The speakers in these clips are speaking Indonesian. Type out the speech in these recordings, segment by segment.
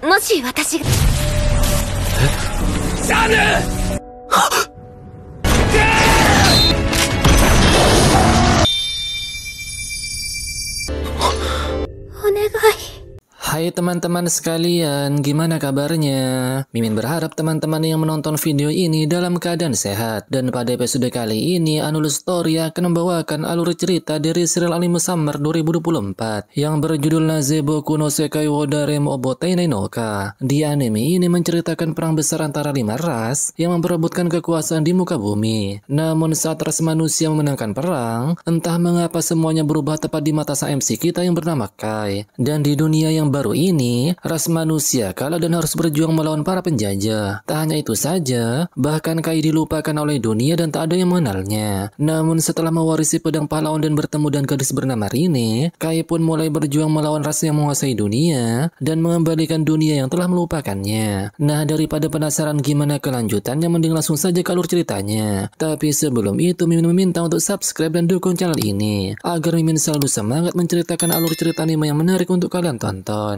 もし私がシャヌお願い。 Hai teman-teman sekalian, gimana kabarnya? Mimin berharap teman-teman yang menonton video ini dalam keadaan sehat. Dan pada episode kali ini, Anulus Story akan membawakan alur cerita dari serial anime Summer 2024 yang berjudul Nazeboku no Sekai wo Daremo Obotenai no Ka. Di anime ini menceritakan perang besar antara 5 ras yang memperebutkan kekuasaan di muka bumi. Namun saat ras manusia memenangkan perang, entah mengapa semuanya berubah tepat di mata sang MC kita yang bernama Kai. Dan di dunia yang baru ini, ras manusia kalah dan harus berjuang melawan para penjajah. Tak hanya itu saja, bahkan Kai dilupakan oleh dunia dan tak ada yang mengenalnya. Namun setelah mewarisi pedang pahlawan dan bertemu dengan gadis bernama Rine, Kai pun mulai berjuang melawan ras yang menguasai dunia dan mengembalikan dunia yang telah melupakannya. Nah, daripada penasaran gimana kelanjutannya, mending langsung saja ke alur ceritanya. Tapi sebelum itu, Mimin meminta untuk subscribe dan dukung channel ini agar Mimin selalu semangat menceritakan alur cerita anime yang menarik untuk kalian tonton.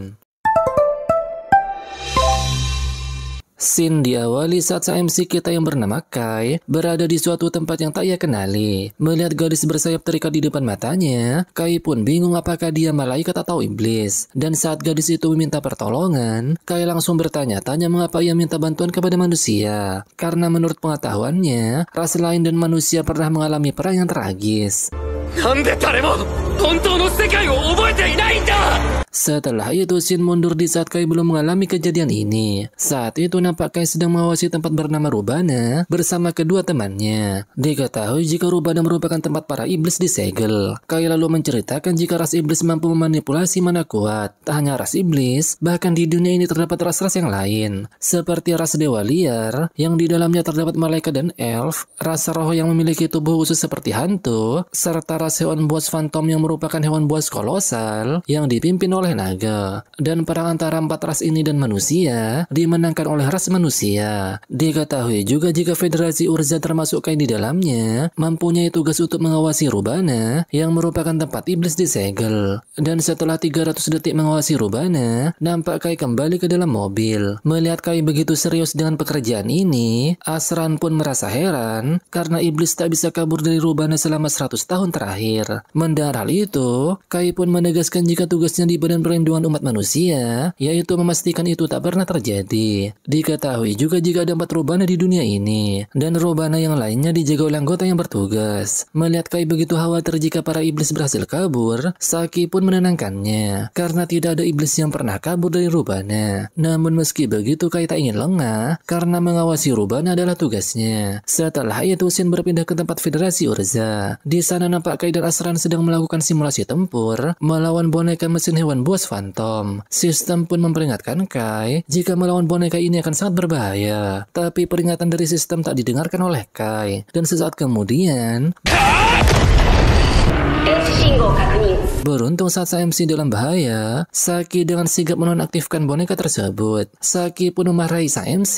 Scene diawali saat sang MC kita yang bernama Kai berada di suatu tempat yang tak ia kenali. Melihat gadis bersayap terikat di depan matanya, Kai pun bingung apakah dia malaikat atau iblis. Dan saat gadis itu meminta pertolongan, Kai langsung bertanya-tanya mengapa ia minta bantuan kepada manusia. Karena menurut pengetahuannya, ras lain dan manusia pernah mengalami perang yang tragis. Setelah itu, Shin mundur di saat Kai belum mengalami kejadian ini. Saat itu nampak Kai sedang mengawasi tempat bernama Rubana bersama kedua temannya. Diketahui jika Rubana merupakan tempat para iblis disegel. Kai lalu menceritakan jika ras iblis mampu memanipulasi mana kuat. Tak hanya ras iblis, bahkan di dunia ini terdapat ras-ras yang lain. Seperti ras dewa liar, yang di dalamnya terdapat malaikat dan elf, ras roh yang memiliki tubuh khusus seperti hantu, serta ras hewan buas fantom yang merupakan hewan buas kolosal yang dipimpin oleh naga. Dan perang antara 4 ras ini dan manusia dimenangkan oleh ras manusia. Diketahui juga jika Federasi Urza termasuk Kai di dalamnya mempunyai tugas untuk mengawasi Rubana yang merupakan tempat iblis disegel. Dan setelah 300 detik mengawasi Rubana, nampak Kai kembali ke dalam mobil. Melihat Kai begitu serius dengan pekerjaan ini, Asran pun merasa heran karena iblis tak bisa kabur dari Rubana selama 100 tahun terakhir. Mendengar hal itu, Kai pun menegaskan jika tugasnya di Badan Perlindungan Umat Manusia, yaitu memastikan itu tak pernah terjadi. Diketahui juga jika ada 4 Rubana di dunia ini, dan Rubana yang lainnya dijaga oleh anggota yang bertugas. Melihat Kai begitu khawatir jika para iblis berhasil kabur, Saki pun menenangkannya, karena tidak ada iblis yang pernah kabur dari Rubana. Namun meski begitu, Kai tak ingin lengah, karena mengawasi Rubana adalah tugasnya. Setelah itu, Shin berpindah ke tempat Federasi Urza. Di sana nampak Kai dan Asran sedang melakukan simulasi tempur melawan boneka mesin hewan buas fantom. Sistem pun memperingatkan Kai jika melawan boneka ini akan sangat berbahaya. Tapi peringatan dari sistem tak didengarkan oleh Kai. Dan sesaat kemudian, beruntung saat sang MC dalam bahaya, Saki dengan sigap menonaktifkan boneka tersebut. Saki pun memarahi sang MC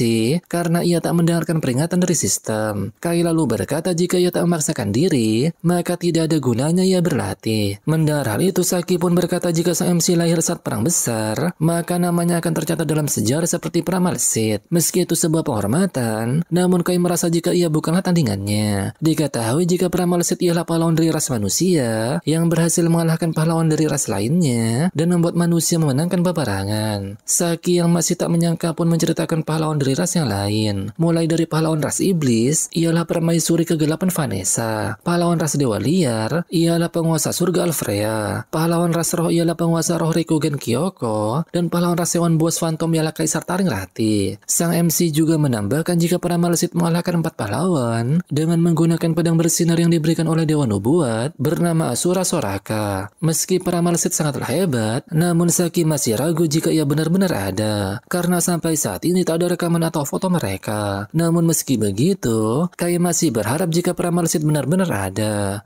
karena ia tak mendengarkan peringatan dari sistem. Kai lalu berkata jika ia tak memaksakan diri, maka tidak ada gunanya ia berlatih. Mendengar hal itu, Saki pun berkata jika sang MC lahir saat perang besar, maka namanya akan tercatat dalam sejarah seperti peramal Sith. Meski itu sebuah penghormatan, namun Kai merasa jika ia bukanlah tandingannya. Diketahui jika peramal Sith ialah pahlawan dari ras manusia yang berhasil mengalahkan pahlawan dari ras lainnya dan membuat manusia memenangkan peperangan. Saki yang masih tak menyangka pun menceritakan pahlawan dari ras yang lain. Mulai dari pahlawan ras iblis, ialah permaisuri kegelapan Vanessa. Pahlawan ras dewa liar, ialah penguasa surga Alfrea. Pahlawan ras roh ialah penguasa roh Rikugen Kyoko. Dan pahlawan ras hewan buas fantom ialah Kaisar Taring Rati. Sang MC juga menambahkan jika para Malsit mengalahkan 4 pahlawan dengan menggunakan pedang bersinar yang diberikan oleh Dewa Nubuat bernama Asura Soraka. Meski para Malsit sangatlah hebat, namun Saki masih ragu jika ia benar-benar ada, karena sampai saat ini tak ada rekaman atau foto mereka. Namun meski begitu, Kai masih berharap jika para Malsit benar-benar ada.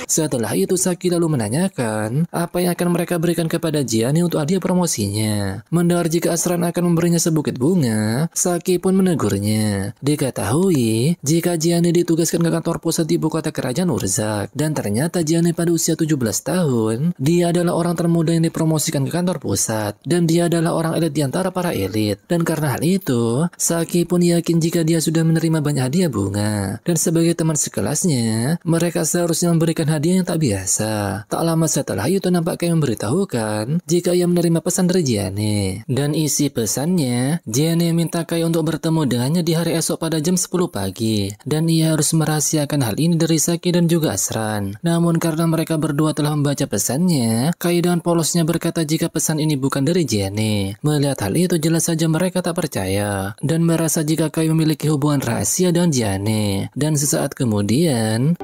Setelah itu, Saki lalu menanyakan apa yang akan mereka berikan kepada Gianni untuk hadiah promosinya. Mendengar jika Asran akan memberinya sebukit bunga, Saki pun menegurnya. Diketahui jika Gianni ditugaskan ke kantor pusat di ibu kota kerajaan Urzak, dan ternyata ternyata Jiane pada usia 17 tahun, dia adalah orang termuda yang dipromosikan ke kantor pusat, dan dia adalah orang elit di antara para elit. Dan karena hal itu, Saki pun yakin jika dia sudah menerima banyak hadiah bunga. Dan sebagai teman sekelasnya, mereka seharusnya memberikan hadiah yang tak biasa. Tak lama setelah itu nampak Kai memberitahukan jika ia menerima pesan dari Jiane. Dan isi pesannya, Jiane minta Kai untuk bertemu dengannya di hari esok pada jam 10 pagi. Dan ia harus merahasiakan hal ini dari Saki dan juga Asran. Namun karena mereka berdua telah membaca pesannya, Kai dengan polosnya berkata jika pesan ini bukan dari Jiane. Melihat hal itu jelas saja mereka tak percaya dan merasa jika Kai memiliki hubungan rahasia dengan Jiane. Dan sesaat kemudian,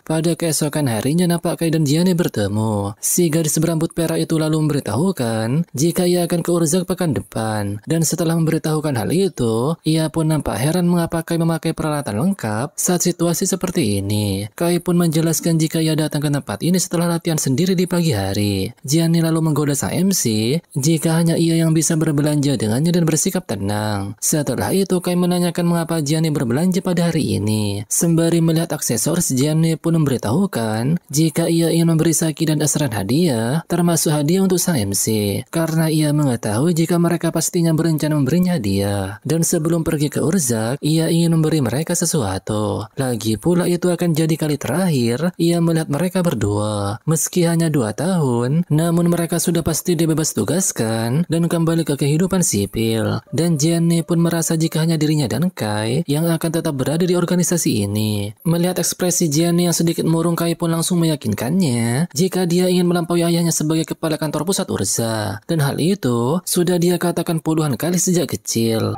pada keesokan harinya nampak Kai dan Jiane bertemu. Si gadis berambut perak itu lalu memberitahukan jika ia akan ke Urzak pekan depan. Dan setelah memberitahukan hal itu, ia pun nampak heran mengapa Kai memakai peralatan lengkap saat situasi seperti ini. Kai pun menjelaskan jika ia datang ke tempat ini setelah latihan sendiri di pagi hari. Jiane lalu menggoda sang MC jika hanya ia yang bisa berbelanja dengannya dan bersikap tenang. Setelah itu Kai menanyakan mengapa Jiane berbelanja pada hari ini. Sembari melihat aksesoris, Jiane pun memberitahukan jika ia ingin memberi Saki dan Asran hadiah, termasuk hadiah untuk sang MC, karena ia mengetahui jika mereka pastinya berencana memberinya hadiah. Dan sebelum pergi ke Urzak, ia ingin memberi mereka sesuatu. Lagi pula itu akan jadi kali terakhir ia melihat mereka berdua. Meski hanya 2 tahun, namun mereka sudah pasti dibebas tugaskan dan kembali ke kehidupan sipil. Dan Jiane pun merasa jika hanya dirinya dan Kai yang akan tetap berada di organisasi ini. Melihat ekspresi Jiane yang sedikit murung, Kai pun langsung meyakinkannya jika dia ingin melampaui ayahnya sebagai kepala kantor pusat Urza. Dan hal itu sudah dia katakan puluhan kali sejak kecil.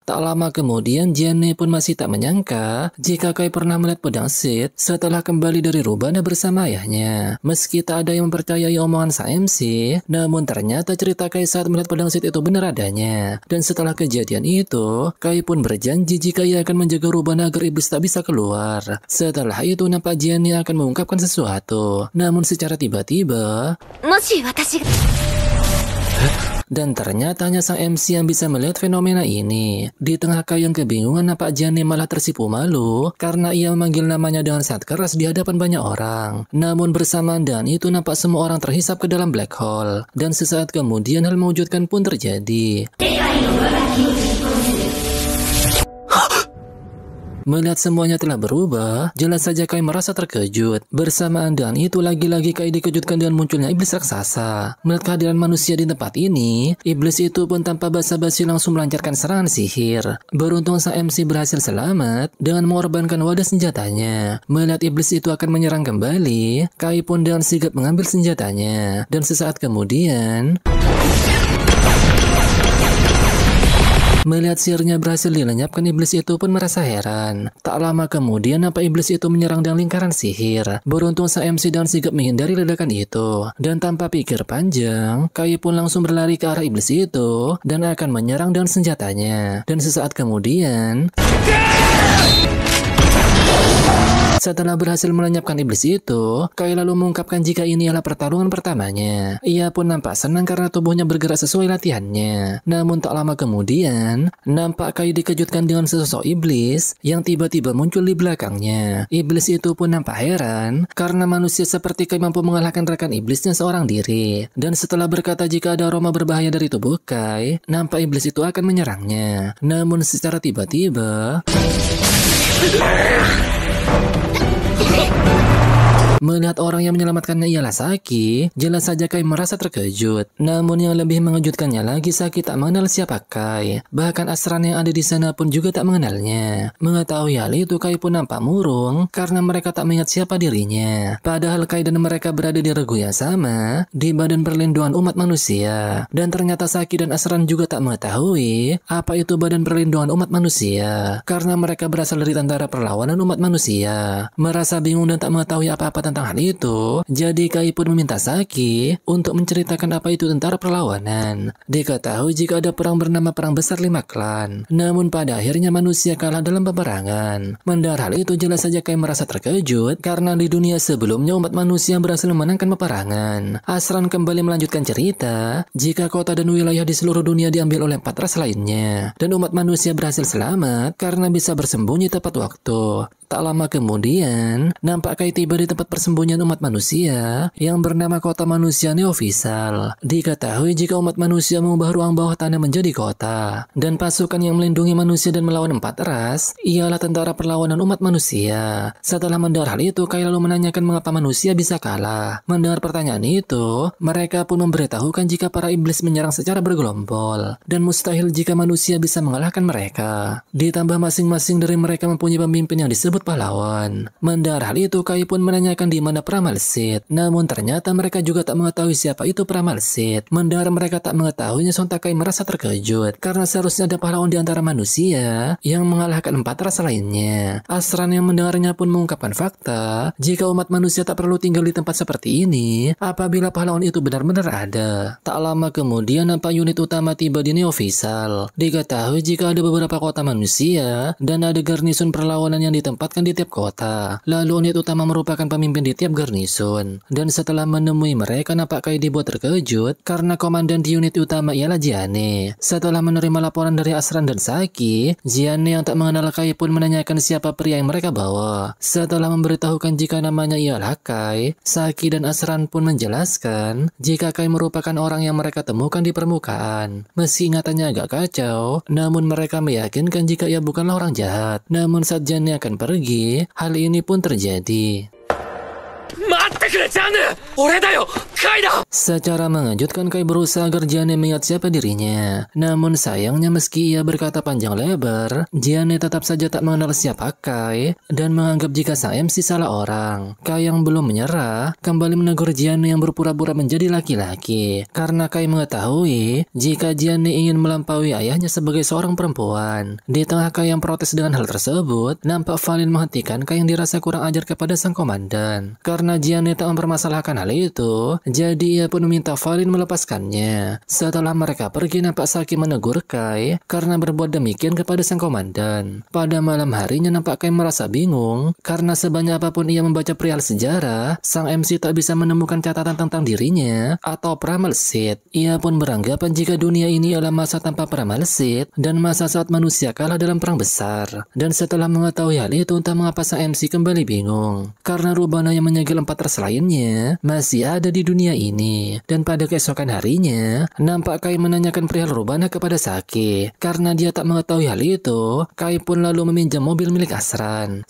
Tak lama kemudian Jiane pun masih tak menyangka jika Kai pernah melihat pedang Sith setelah kembali dari Rubana bersama ayahnya. Meski tak ada yang mempercayai omongan sang MC, namun ternyata cerita Kai saat melihat pedang Sith itu benar adanya. Dan setelah kejadian itu, Kai pun berjanji jika ia akan menjaga Rubana agar iblis tak bisa keluar. Setelah itu nampak Jiane akan mengungkapkan sesuatu. Namun secara tiba-tiba, dan ternyata hanya sang MC yang bisa melihat fenomena ini. Di tengah Kai yang kebingungan, nampak Jiane malah tersipu malu karena ia memanggil namanya dengan sangat keras di hadapan banyak orang. Namun bersamaan dengan itu nampak semua orang terhisap ke dalam black hole. Dan sesaat kemudian hal mengejutkan pun terjadi. Melihat semuanya telah berubah, jelas saja Kai merasa terkejut. Bersamaan dengan itu lagi-lagi Kai dikejutkan dengan munculnya iblis raksasa. Melihat kehadiran manusia di tempat ini, iblis itu pun tanpa basa-basi langsung melancarkan serangan sihir. Beruntung sang MC berhasil selamat dengan mengorbankan wadah senjatanya. Melihat iblis itu akan menyerang kembali, Kai pun dengan sigap mengambil senjatanya. Dan sesaat kemudian, melihat sihirnya berhasil dilenyapkan, iblis itu pun merasa heran. Tak lama kemudian nampak iblis itu menyerang dengan lingkaran sihir. Beruntung sang MC dengan sigap menghindari ledakan itu. Dan tanpa pikir panjang, Kai pun langsung berlari ke arah iblis itu dan akan menyerang dengan senjatanya. Dan sesaat kemudian, setelah berhasil melenyapkan iblis itu, Kai lalu mengungkapkan jika ini adalah pertarungan pertamanya. Ia pun nampak senang karena tubuhnya bergerak sesuai latihannya. Namun tak lama kemudian, nampak Kai dikejutkan dengan sesosok iblis yang tiba-tiba muncul di belakangnya. Iblis itu pun nampak heran karena manusia seperti Kai mampu mengalahkan rekan iblisnya seorang diri. Dan setelah berkata jika ada aroma berbahaya dari tubuh Kai, nampak iblis itu akan menyerangnya. Namun secara tiba-tiba, melihat orang yang menyelamatkannya ialah Saki, jelas saja Kai merasa terkejut. Namun yang lebih mengejutkannya lagi, Saki tak mengenal siapa Kai. Bahkan Asran yang ada di sana pun juga tak mengenalnya. Mengetahui hal itu, Kai pun nampak murung karena mereka tak mengingat siapa dirinya. Padahal Kai dan mereka berada di regu yang sama, di Badan Perlindungan Umat Manusia. Dan ternyata Saki dan Asran juga tak mengetahui apa itu Badan Perlindungan Umat Manusia, karena mereka berasal dari Tentara Perlawanan Umat Manusia. Merasa bingung dan tak mengetahui apa-apa tentang hal itu, jadi Kai pun meminta Saki untuk menceritakan apa itu tentara perlawanan. Diketahui jika ada perang bernama Perang Besar 5 Klan, namun pada akhirnya manusia kalah dalam peperangan. Mendengar hal itu jelas saja Kai merasa terkejut karena di dunia sebelumnya umat manusia berhasil memenangkan peperangan. Asran kembali melanjutkan cerita jika kota dan wilayah di seluruh dunia diambil oleh 4 ras lainnya, dan umat manusia berhasil selamat karena bisa bersembunyi tepat waktu. Tak lama kemudian, nampak Kai tiba di tempat persembunyian umat manusia yang bernama Kota Manusia Neofisal. Diketahui jika umat manusia mengubah ruang bawah tanah menjadi kota, dan pasukan yang melindungi manusia dan melawan 4 ras ialah tentara perlawanan umat manusia. Setelah mendengar hal itu, Kai lalu menanyakan mengapa manusia bisa kalah. Mendengar pertanyaan itu, mereka pun memberitahukan jika para iblis menyerang secara bergelombol, dan mustahil jika manusia bisa mengalahkan mereka. Ditambah masing-masing dari mereka mempunyai pemimpin yang disebut pahlawan. Mendengar hal itu, Kai pun menanyakan di mana Pramalsit. Namun ternyata mereka juga tak mengetahui siapa itu Pramalsit. Mendengar mereka tak mengetahuinya, sontak Kai merasa terkejut karena seharusnya ada pahlawan di antara manusia yang mengalahkan 4 ras lainnya. Asran yang mendengarnya pun mengungkapkan fakta jika umat manusia tak perlu tinggal di tempat seperti ini apabila pahlawan itu benar-benar ada. Tak lama kemudian nampak unit utama tiba di Neofisal. Diketahui jika ada beberapa kota manusia dan ada garnison perlawanan yang ditempatkan di tiap kota. Lalu unit utama merupakan pemimpin di tiap garnison. Dan setelah menemui mereka, nampak Kai dibuat terkejut karena komandan di unit utama ialah Jiane. Setelah menerima laporan dari Asran dan Saki, Jiane yang tak mengenal Kai pun menanyakan siapa pria yang mereka bawa. Setelah memberitahukan jika namanya ialah Kai, Saki dan Asran pun menjelaskan jika Kai merupakan orang yang mereka temukan di permukaan. Meski ingatannya agak kacau, namun mereka meyakinkan jika ia bukanlah orang jahat. Namun saat Jiane akan pergi, hal ini pun terjadi. Secara mengejutkan, Kai berusaha agar Jiane mengingat siapa dirinya. Namun sayangnya meski ia berkata panjang lebar, Jiane tetap saja tak mengenal siapa Kai dan menganggap jika sang MC salah orang. Kai yang belum menyerah kembali menegur Jiane yang berpura-pura menjadi laki-laki karena Kai mengetahui jika Jiane ingin melampaui ayahnya sebagai seorang perempuan. Di tengah Kai yang protes dengan hal tersebut, nampak Valin menghentikan Kai yang dirasa kurang ajar kepada sang komandan. Karena Jiane tak mempermasalahkan hal itu, jadi ia pun meminta Valin melepaskannya. Setelah mereka pergi, nampak Saki menegur Kai karena berbuat demikian kepada sang komandan. Pada malam harinya nampak Kai merasa bingung karena sebanyak apapun ia membaca perihal sejarah, sang MC tak bisa menemukan catatan tentang dirinya atau Pramalsit. Ia pun beranggapan jika dunia ini adalah masa tanpa Pramalsit dan masa saat manusia kalah dalam perang besar. Dan setelah mengetahui hal itu, entah mengapa sang MC kembali bingung karena Rubana yang menyegel 4 ras lainnya masih ada di dunia ini. Dan pada keesokan harinya, nampak Kai menanyakan perihal Rubana kepada Saki. Karena dia tak mengetahui hal itu, Kai pun lalu meminjam mobil milik Asran.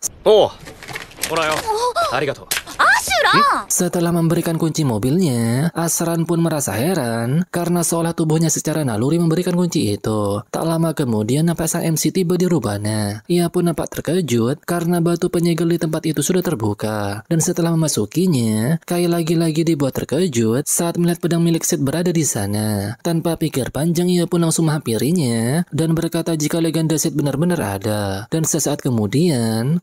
Setelah memberikan kunci mobilnya, Asran pun merasa heran karena seolah tubuhnya secara naluri memberikan kunci itu. Tak lama kemudian nampak sang MC tiba di Rubana. Ia pun nampak terkejut karena batu penyegel di tempat itu sudah terbuka. Dan setelah memasukinya, Kai lagi-lagi dibuat terkejut saat melihat pedang milik Sid berada di sana. Tanpa pikir panjang, ia pun langsung menghampirinya dan berkata jika legenda Sid benar-benar ada. Dan sesaat kemudian,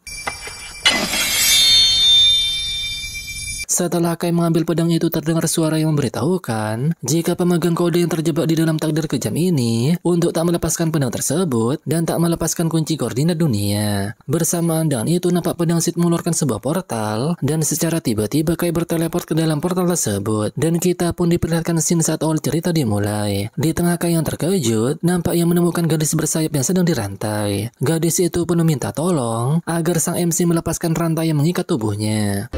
setelah Kai mengambil pedang itu, terdengar suara yang memberitahukan jika pemegang kode yang terjebak di dalam takdir kejam ini untuk tak melepaskan pedang tersebut dan tak melepaskan kunci koordinat dunia. Bersamaan dengan itu, nampak pedang Sid mengeluarkan sebuah portal dan secara tiba-tiba Kai berteleport ke dalam portal tersebut. Dan kita pun diperlihatkan scene saat awal cerita dimulai. Di tengah Kai yang terkejut, nampak ia menemukan gadis bersayap yang sedang dirantai. Gadis itu pun meminta tolong agar sang MC melepaskan rantai yang mengikat tubuhnya.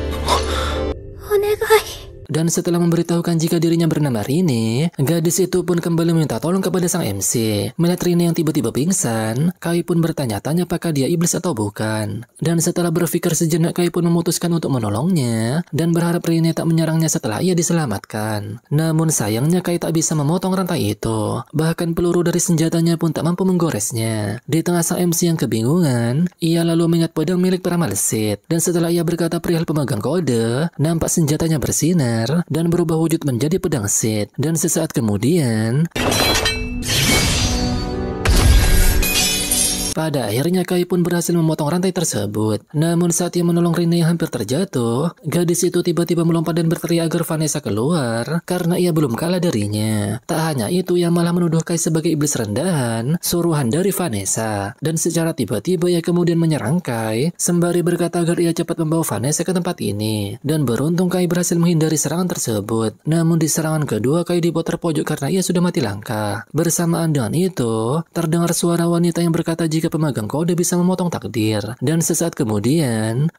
Dan setelah memberitahukan jika dirinya bernama Rine, gadis itu pun kembali meminta tolong kepada sang MC. Melihat Rine yang tiba-tiba pingsan, Kai pun bertanya-tanya apakah dia iblis atau bukan. Dan setelah berpikir sejenak, Kai pun memutuskan untuk menolongnya dan berharap Rine tak menyerangnya setelah ia diselamatkan. Namun sayangnya Kai tak bisa memotong rantai itu. Bahkan peluru dari senjatanya pun tak mampu menggoresnya. Di tengah sang MC yang kebingungan, ia lalu mengingat pedang milik Pramalsit. Dan setelah ia berkata perihal pemegang kode, nampak senjatanya bersinar dan berubah wujud menjadi pedang Sid. Dan sesaat kemudian, Pada akhirnya Kai pun berhasil memotong rantai tersebut. Namun saat ia menolong Rine yang hampir terjatuh, gadis itu tiba-tiba melompat dan berteriak agar Vanessa keluar karena ia belum kalah darinya. Tak hanya itu, ia malah menuduh Kai sebagai iblis rendahan, suruhan dari Vanessa. Dan secara tiba-tiba ia kemudian menyerang Kai sembari berkata agar ia cepat membawa Vanessa ke tempat ini. Dan beruntung Kai berhasil menghindari serangan tersebut. Namun di serangan kedua Kai dibuat terpojok karena ia sudah mati langka. Bersamaan dengan itu, terdengar suara wanita yang berkata jika pemegang kode bisa memotong takdir. Dan sesaat kemudian,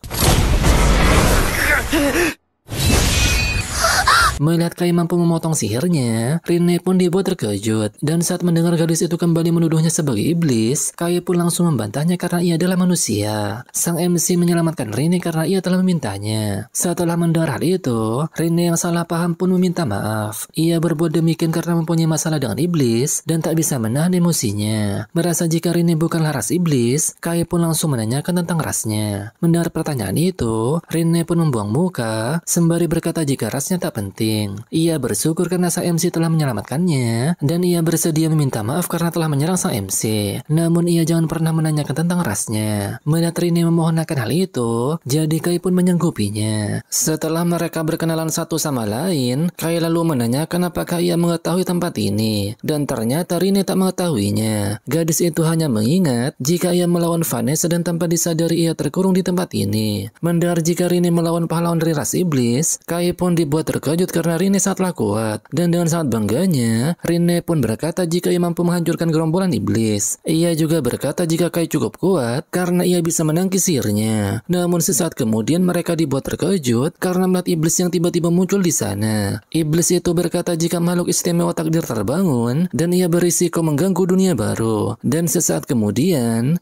melihat Kai mampu memotong sihirnya, Rine pun dibuat terkejut. Dan saat mendengar gadis itu kembali menuduhnya sebagai iblis, Kai pun langsung membantahnya karena ia adalah manusia. Sang MC menyelamatkan Rine karena ia telah memintanya. Setelah mendengar hal itu, Rine yang salah paham pun meminta maaf. Ia berbuat demikian karena mempunyai masalah dengan iblis dan tak bisa menahan emosinya. Merasa jika Rine bukanlah ras iblis, Kai pun langsung menanyakan tentang rasnya. Mendengar pertanyaan itu, Rine pun membuang muka sembari berkata jika rasnya tak penting. Ia bersyukur karena sang MC telah menyelamatkannya dan ia bersedia meminta maaf karena telah menyerang sang MC. Namun ia jangan pernah menanyakan tentang rasnya. Melihat Rine memohon akan hal itu, jadi Kai pun menyanggupinya. Setelah mereka berkenalan satu sama lain, Kai lalu menanyakan apakah ia mengetahui tempat ini. Dan ternyata Rine tak mengetahuinya. Gadis itu hanya mengingat jika ia melawan Vanessa dan tanpa disadari ia terkurung di tempat ini. Mendengar jika Rine melawan pahlawan dari ras iblis, Kai pun dibuat terkejut karena Rine sangatlah kuat. Dan dengan sangat bangganya, Rine pun berkata jika ia mampu menghancurkan gerombolan iblis. Ia juga berkata jika Kai cukup kuat karena ia bisa menangkis sihirnya. Namun sesaat kemudian mereka dibuat terkejut karena melihat iblis yang tiba-tiba muncul di sana. Iblis itu berkata jika makhluk istimewa takdir terbangun dan ia berisiko mengganggu dunia baru. Dan sesaat kemudian,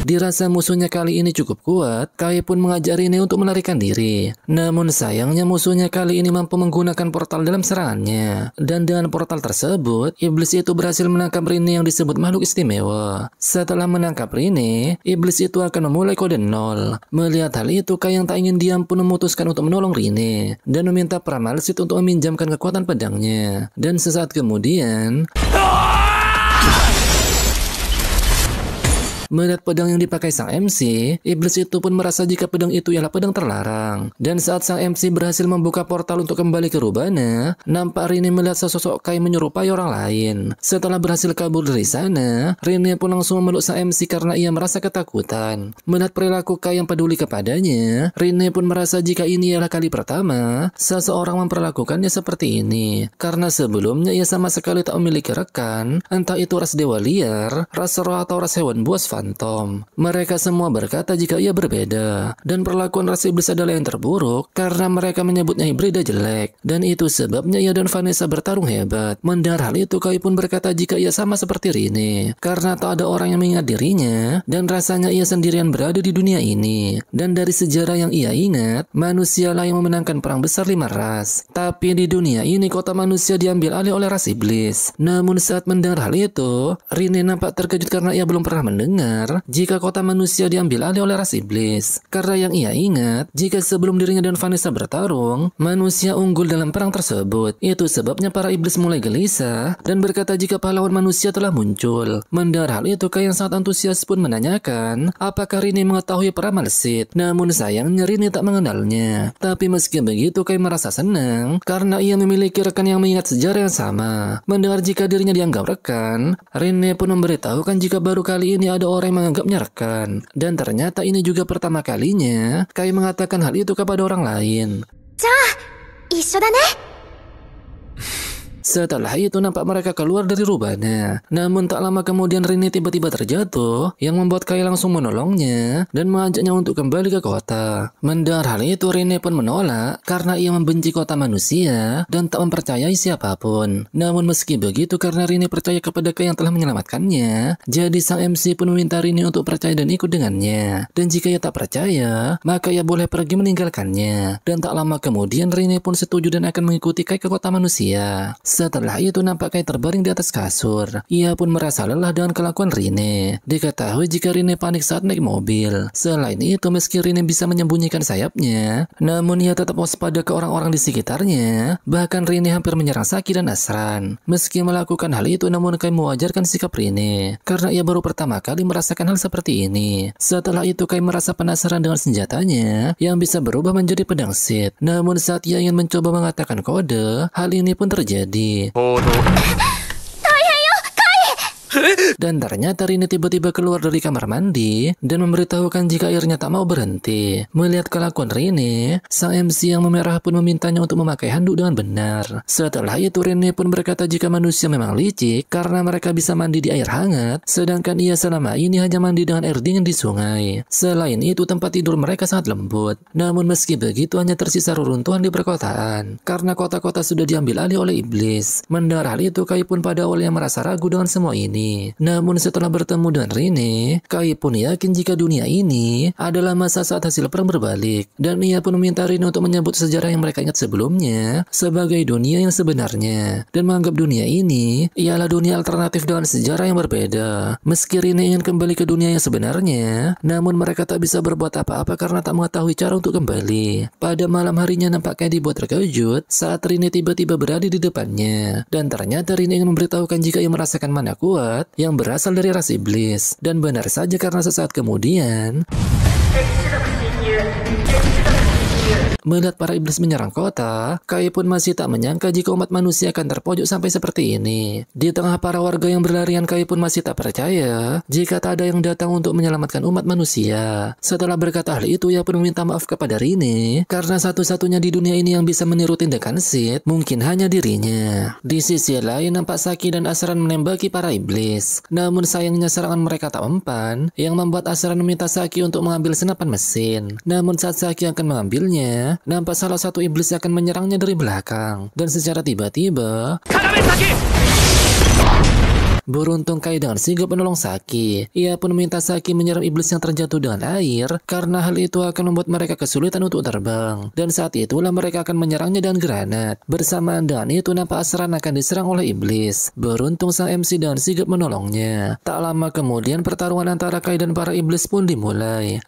dirasa musuhnya kali ini cukup kuat, Kai pun mengajak Rine untuk melarikan diri. Namun sayangnya musuhnya kali ini mampu menggunakan portal dalam serangannya. Dan dengan portal tersebut, iblis itu berhasil menangkap Rine yang disebut makhluk istimewa. Setelah menangkap Rine, iblis itu akan memulai kode 0. Melihat hal itu, Kai yang tak ingin diam pun memutuskan untuk menolong Rine dan meminta Pramalsit untuk meminjamkan kekuatan pedangnya. Dan sesaat kemudian, melihat pedang yang dipakai sang MC, iblis itu pun merasa jika pedang itu ialah pedang terlarang. Dan saat sang MC berhasil membuka portal untuk kembali ke Rubana, nampak Rine melihat sesosok Kai menyerupai orang lain. Setelah berhasil kabur dari sana, Rine pun langsung memeluk sang MC karena ia merasa ketakutan. Melihat perilaku Kai yang peduli kepadanya, Rine pun merasa jika ini ialah kali pertama seseorang memperlakukannya seperti ini. Karena sebelumnya ia sama sekali tak memiliki rekan, entah itu ras dewa liar, ras roh atau ras hewan buas fantom. Mereka semua berkata jika ia berbeda, dan perlakuan ras iblis adalah yang terburuk karena mereka menyebutnya hibrida jelek. Dan itu sebabnya ia dan Vanessa bertarung hebat. Mendengar hal itu, Kai pun berkata jika ia sama seperti Rine, karena tak ada orang yang mengingat dirinya, dan rasanya ia sendirian berada di dunia ini. Dan dari sejarah yang ia ingat, manusialah yang memenangkan perang besar 5 ras. Tapi di dunia ini kota manusia diambil alih oleh ras iblis. Namun saat mendengar hal itu, Rine nampak terkejut karena ia belum pernah mendengar jika kota manusia diambil alih oleh ras iblis. Karena yang ia ingat, jika sebelum dirinya dan Vanessa bertarung, manusia unggul dalam perang tersebut. Itu sebabnya para iblis mulai gelisah dan berkata jika pahlawan manusia telah muncul. Mendengar hal itu, Kai yang sangat antusias pun menanyakan apakah Rine mengetahui Pramalsit. Namun sayangnya Rine tak mengenalnya. Tapi meski begitu, Kai merasa senang karena ia memiliki rekan yang mengingat sejarah yang sama. Mendengar jika dirinya dianggap rekan, Rine pun memberitahukan jika baru kali ini ada orang yang menganggapnya rekan. Dan ternyata ini juga pertama kalinya Kai mengatakan hal itu kepada orang lain. 一緒だね。 Setelah itu nampak mereka keluar dari Rubana. Namun tak lama kemudian Rine tiba-tiba terjatuh, yang membuat Kai langsung menolongnya dan mengajaknya untuk kembali ke kota. Mendengar hal itu, Rine pun menolak karena ia membenci kota manusia dan tak mempercayai siapapun. Namun meski begitu, karena Rine percaya kepada Kai yang telah menyelamatkannya, jadi sang MC pun meminta Rine untuk percaya dan ikut dengannya. Dan jika ia tak percaya, maka ia boleh pergi meninggalkannya. Dan tak lama kemudian Rine pun setuju dan akan mengikuti Kai ke kota manusia. Setelah itu nampak Kai terbaring di atas kasur. Ia pun merasa lelah dengan kelakuan Rine. Diketahui jika Rine panik saat naik mobil. Selain itu meski Rine bisa menyembunyikan sayapnya, namun ia tetap waspada ke orang-orang di sekitarnya. Bahkan Rine hampir menyerang Saki dan Asran. Meski melakukan hal itu namun Kai mewajarkan sikap Rine karena ia baru pertama kali merasakan hal seperti ini. Setelah itu Kai merasa penasaran dengan senjatanya yang bisa berubah menjadi pedang Sith. Namun saat ia ingin mencoba mengatakan kode, hal ini pun terjadi. Dan ternyata Rine tiba-tiba keluar dari kamar mandi dan memberitahukan jika airnya tak mau berhenti. Melihat kelakuan Rine, sang MC yang memerah pun memintanya untuk memakai handuk dengan benar. Setelah itu Rine pun berkata jika manusia memang licik karena mereka bisa mandi di air hangat, sedangkan ia selama ini hanya mandi dengan air dingin di sungai. Selain itu tempat tidur mereka sangat lembut. Namun meski begitu hanya tersisa reruntuhan di perkotaan karena kota-kota sudah diambil alih oleh iblis. Mendengar hal itu Kai pun pada awalnya merasa ragu dengan semua ini. Namun setelah bertemu dengan Rine, Kai pun yakin jika dunia ini adalah masa saat hasil perang berbalik. Dan ia pun meminta Rine untuk menyebut sejarah yang mereka ingat sebelumnya sebagai dunia yang sebenarnya. Dan menganggap dunia ini ialah dunia alternatif dengan sejarah yang berbeda. Meski Rine ingin kembali ke dunia yang sebenarnya, namun mereka tak bisa berbuat apa-apa karena tak mengetahui cara untuk kembali. Pada malam harinya nampaknya dibuat terkejut saat Rine tiba-tiba berada di depannya. Dan ternyata Rine ingin memberitahukan jika ia merasakan mana kuat yang berasal dari ras iblis. Dan benar saja karena sesaat kemudian melihat para iblis menyerang kota, Kai pun masih tak menyangka jika umat manusia akan terpojok sampai seperti ini. Di tengah para warga yang berlarian, Kai pun masih tak percaya jika tak ada yang datang untuk menyelamatkan umat manusia. Setelah berkata hal itu, ia pun meminta maaf kepada Rine karena satu-satunya di dunia ini yang bisa meniru tindakan Sith mungkin hanya dirinya. Di sisi lain nampak Saki dan Asran menembaki para iblis. Namun sayangnya serangan mereka tak mempan, yang membuat Asran meminta Saki untuk mengambil senapan mesin. Namun saat Saki akan mengambilnya, nampak salah satu iblis akan menyerangnya dari belakang. Dan secara tiba-tiba beruntung Kai dengan sigap menolong Saki. Ia pun meminta Saki menyeram iblis yang terjatuh dengan air karena hal itu akan membuat mereka kesulitan untuk terbang. Dan saat itulah mereka akan menyerangnya dengan granat. Bersamaan dengan itu nampak Asran akan diserang oleh iblis. Beruntung sang MC dengan sigap menolongnya. Tak lama kemudian pertarungan antara Kai dan para iblis pun dimulai.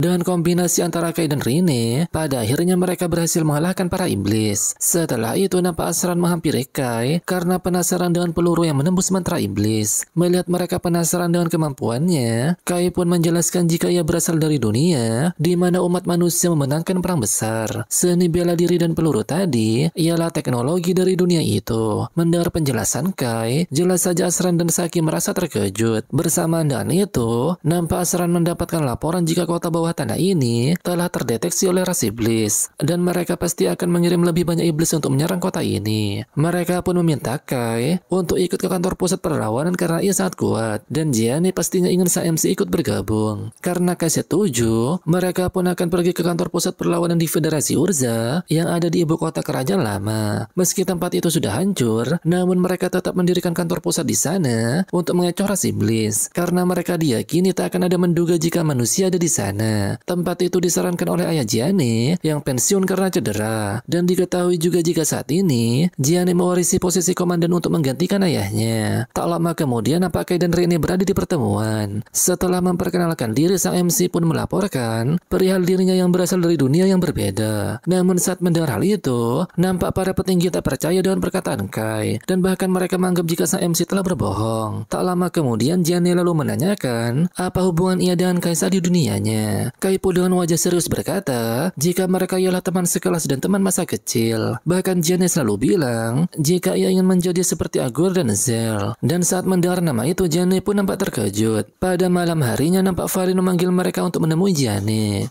Dengan kombinasi antara Kai dan Rine, pada akhirnya mereka berhasil mengalahkan para iblis. Setelah itu nampak Asran menghampiri Kai karena penasaran dengan peluru yang menembus mantra iblis. Melihat mereka penasaran dengan kemampuannya, Kai pun menjelaskan jika ia berasal dari dunia di mana umat manusia memenangkan perang besar. Seni bela diri dan peluru tadi ialah teknologi dari dunia itu. Mendengar penjelasan Kai, jelas saja Asran dan Saki merasa terkejut. Bersamaan dengan itu, nampak Asran mendapatkan laporan jika kota bawah tanah ini telah terdeteksi oleh ras iblis dan mereka pasti akan mengirim lebih banyak iblis untuk menyerang kota ini. Mereka pun meminta Kai untuk ikut ke kantor pusat perlawanan karena ia sangat kuat dan Gianni pastinya ingin sang MC ikut bergabung. Karena Kai setuju, mereka pun akan pergi ke kantor pusat perlawanan di Federasi Urza yang ada di ibu kota kerajaan lama. Meski tempat itu sudah hancur, namun mereka tetap mendirikan kantor pusat di sana untuk mengecoh ras iblis karena mereka diyakini tak akan ada menduga jika manusia ada di sana. Tempat itu disarankan oleh ayah Gianni yang pensiun karena cedera. Dan diketahui juga jika saat ini Gianni mewarisi posisi komandan untuk menggantikan ayahnya. Tak lama kemudian nampak Kai dan Rine berada di pertemuan. Setelah memperkenalkan diri, sang MC pun melaporkan perihal dirinya yang berasal dari dunia yang berbeda. Namun saat mendengar hal itu, nampak para petinggi tak percaya dengan perkataan Kai dan bahkan mereka menganggap jika sang MC telah berbohong. Tak lama kemudian Gianni lalu menanyakan apa hubungan ia dengan Kaisa di dunianya. Kai pun dengan wajah serius berkata jika mereka ialah teman sekelas dan teman masa kecil. Bahkan Gianni selalu bilang jika ia ingin menjadi seperti Agur dan Zel. Dan saat mendengar nama itu Gianni pun nampak terkejut. Pada malam harinya nampak Farin memanggil mereka untuk menemui Gianni.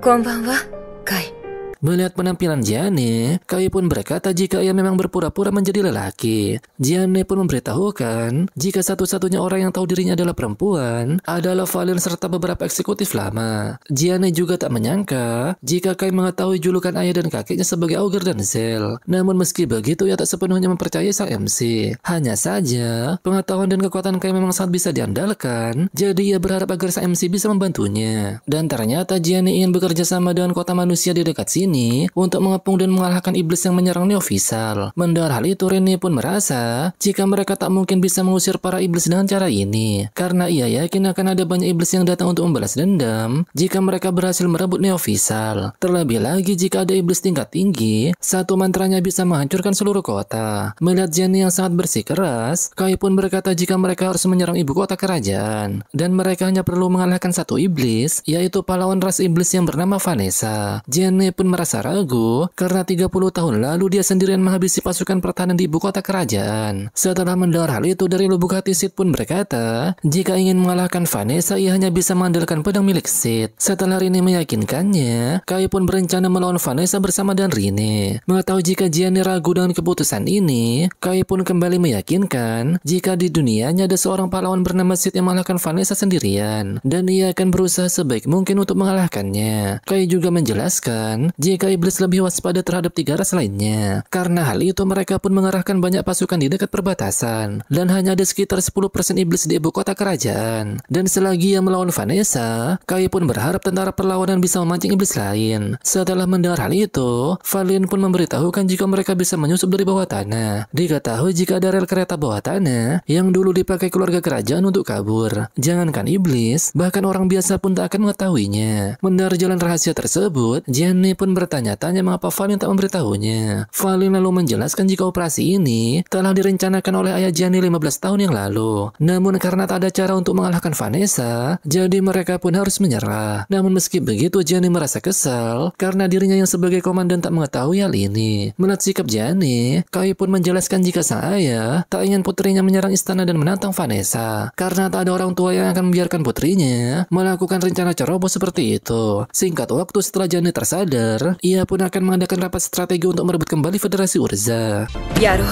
Konbanwa, Kai. Melihat penampilan Gianni, Kai pun berkata jika ia memang berpura-pura menjadi lelaki. Gianni pun memberitahukan jika satu-satunya orang yang tahu dirinya adalah perempuan adalah Valen serta beberapa eksekutif lama. Gianni juga tak menyangka jika Kai mengetahui julukan ayah dan kakeknya sebagai Augur dan Zel. Namun meski begitu ia tak sepenuhnya mempercayai sang MC. Hanya saja pengetahuan dan kekuatan Kai memang sangat bisa diandalkan, jadi ia berharap agar sang MC bisa membantunya. Dan ternyata Gianni ingin bekerja sama dengan kota manusia di dekat sini ini untuk mengepung dan mengalahkan iblis yang menyerang Neofisal. Mendengar hal itu, Rene pun merasa jika mereka tak mungkin bisa mengusir para iblis dengan cara ini, karena ia yakin akan ada banyak iblis yang datang untuk membalas dendam jika mereka berhasil merebut Neofisal. Terlebih lagi jika ada iblis tingkat tinggi, satu mantranya bisa menghancurkan seluruh kota. Melihat Gianni yang sangat bersikeras, Kai pun berkata jika mereka harus menyerang ibu kota kerajaan, dan mereka hanya perlu mengalahkan satu iblis, yaitu pahlawan ras iblis yang bernama Vanessa. Gianni pun merasa ragu karena 30 tahun lalu dia sendirian menghabisi pasukan pertahanan di ibu kota kerajaan. Setelah mendengar hal itu, dari lubuk hati Sid pun berkata jika ingin mengalahkan Vanessa ia hanya bisa mengandalkan pedang milik Sid. Setelah Rene meyakinkannya, Kai pun berencana melawan Vanessa bersama dan Rene. Mengetahui jika Gianni ragu dengan keputusan ini, Kai pun kembali meyakinkan jika di dunianya ada seorang pahlawan bernama Sid yang mengalahkan Vanessa sendirian, dan ia akan berusaha sebaik mungkin untuk mengalahkannya. Kai juga menjelaskan jika iblis lebih waspada terhadap 3 ras lainnya. Karena hal itu mereka pun mengerahkan banyak pasukan di dekat perbatasan, dan hanya ada sekitar 10% iblis di ibu kota kerajaan. Dan selagi ia melawan Vanessa, Kai pun berharap tentara perlawanan bisa memancing iblis lain. Setelah mendengar hal itu, Valin pun memberitahukan jika mereka bisa menyusup dari bawah tanah. Diketahui jika ada rel kereta bawah tanah yang dulu dipakai keluarga kerajaan untuk kabur. Jangankan iblis, bahkan orang biasa pun tak akan mengetahuinya. Mendengar jalan rahasia tersebut, Gianni pun bertanya-tanya mengapa Valin tak memberitahunya. Valin lalu menjelaskan jika operasi ini telah direncanakan oleh ayah Gianni 15 tahun yang lalu. Namun karena tak ada cara untuk mengalahkan Vanessa, jadi mereka pun harus menyerah. Namun meski begitu, Gianni merasa kesal karena dirinya yang sebagai komandan tak mengetahui hal ini. Melihat sikap Gianni, Kai pun menjelaskan jika sang ayah tak ingin putrinya menyerang istana dan menantang Vanessa, karena tak ada orang tua yang akan membiarkan putrinya melakukan rencana ceroboh seperti itu. Singkat waktu setelah Gianni tersadar, ia pun akan mengadakan rapat strategi untuk merebut kembali Federasi Urza. Yaro,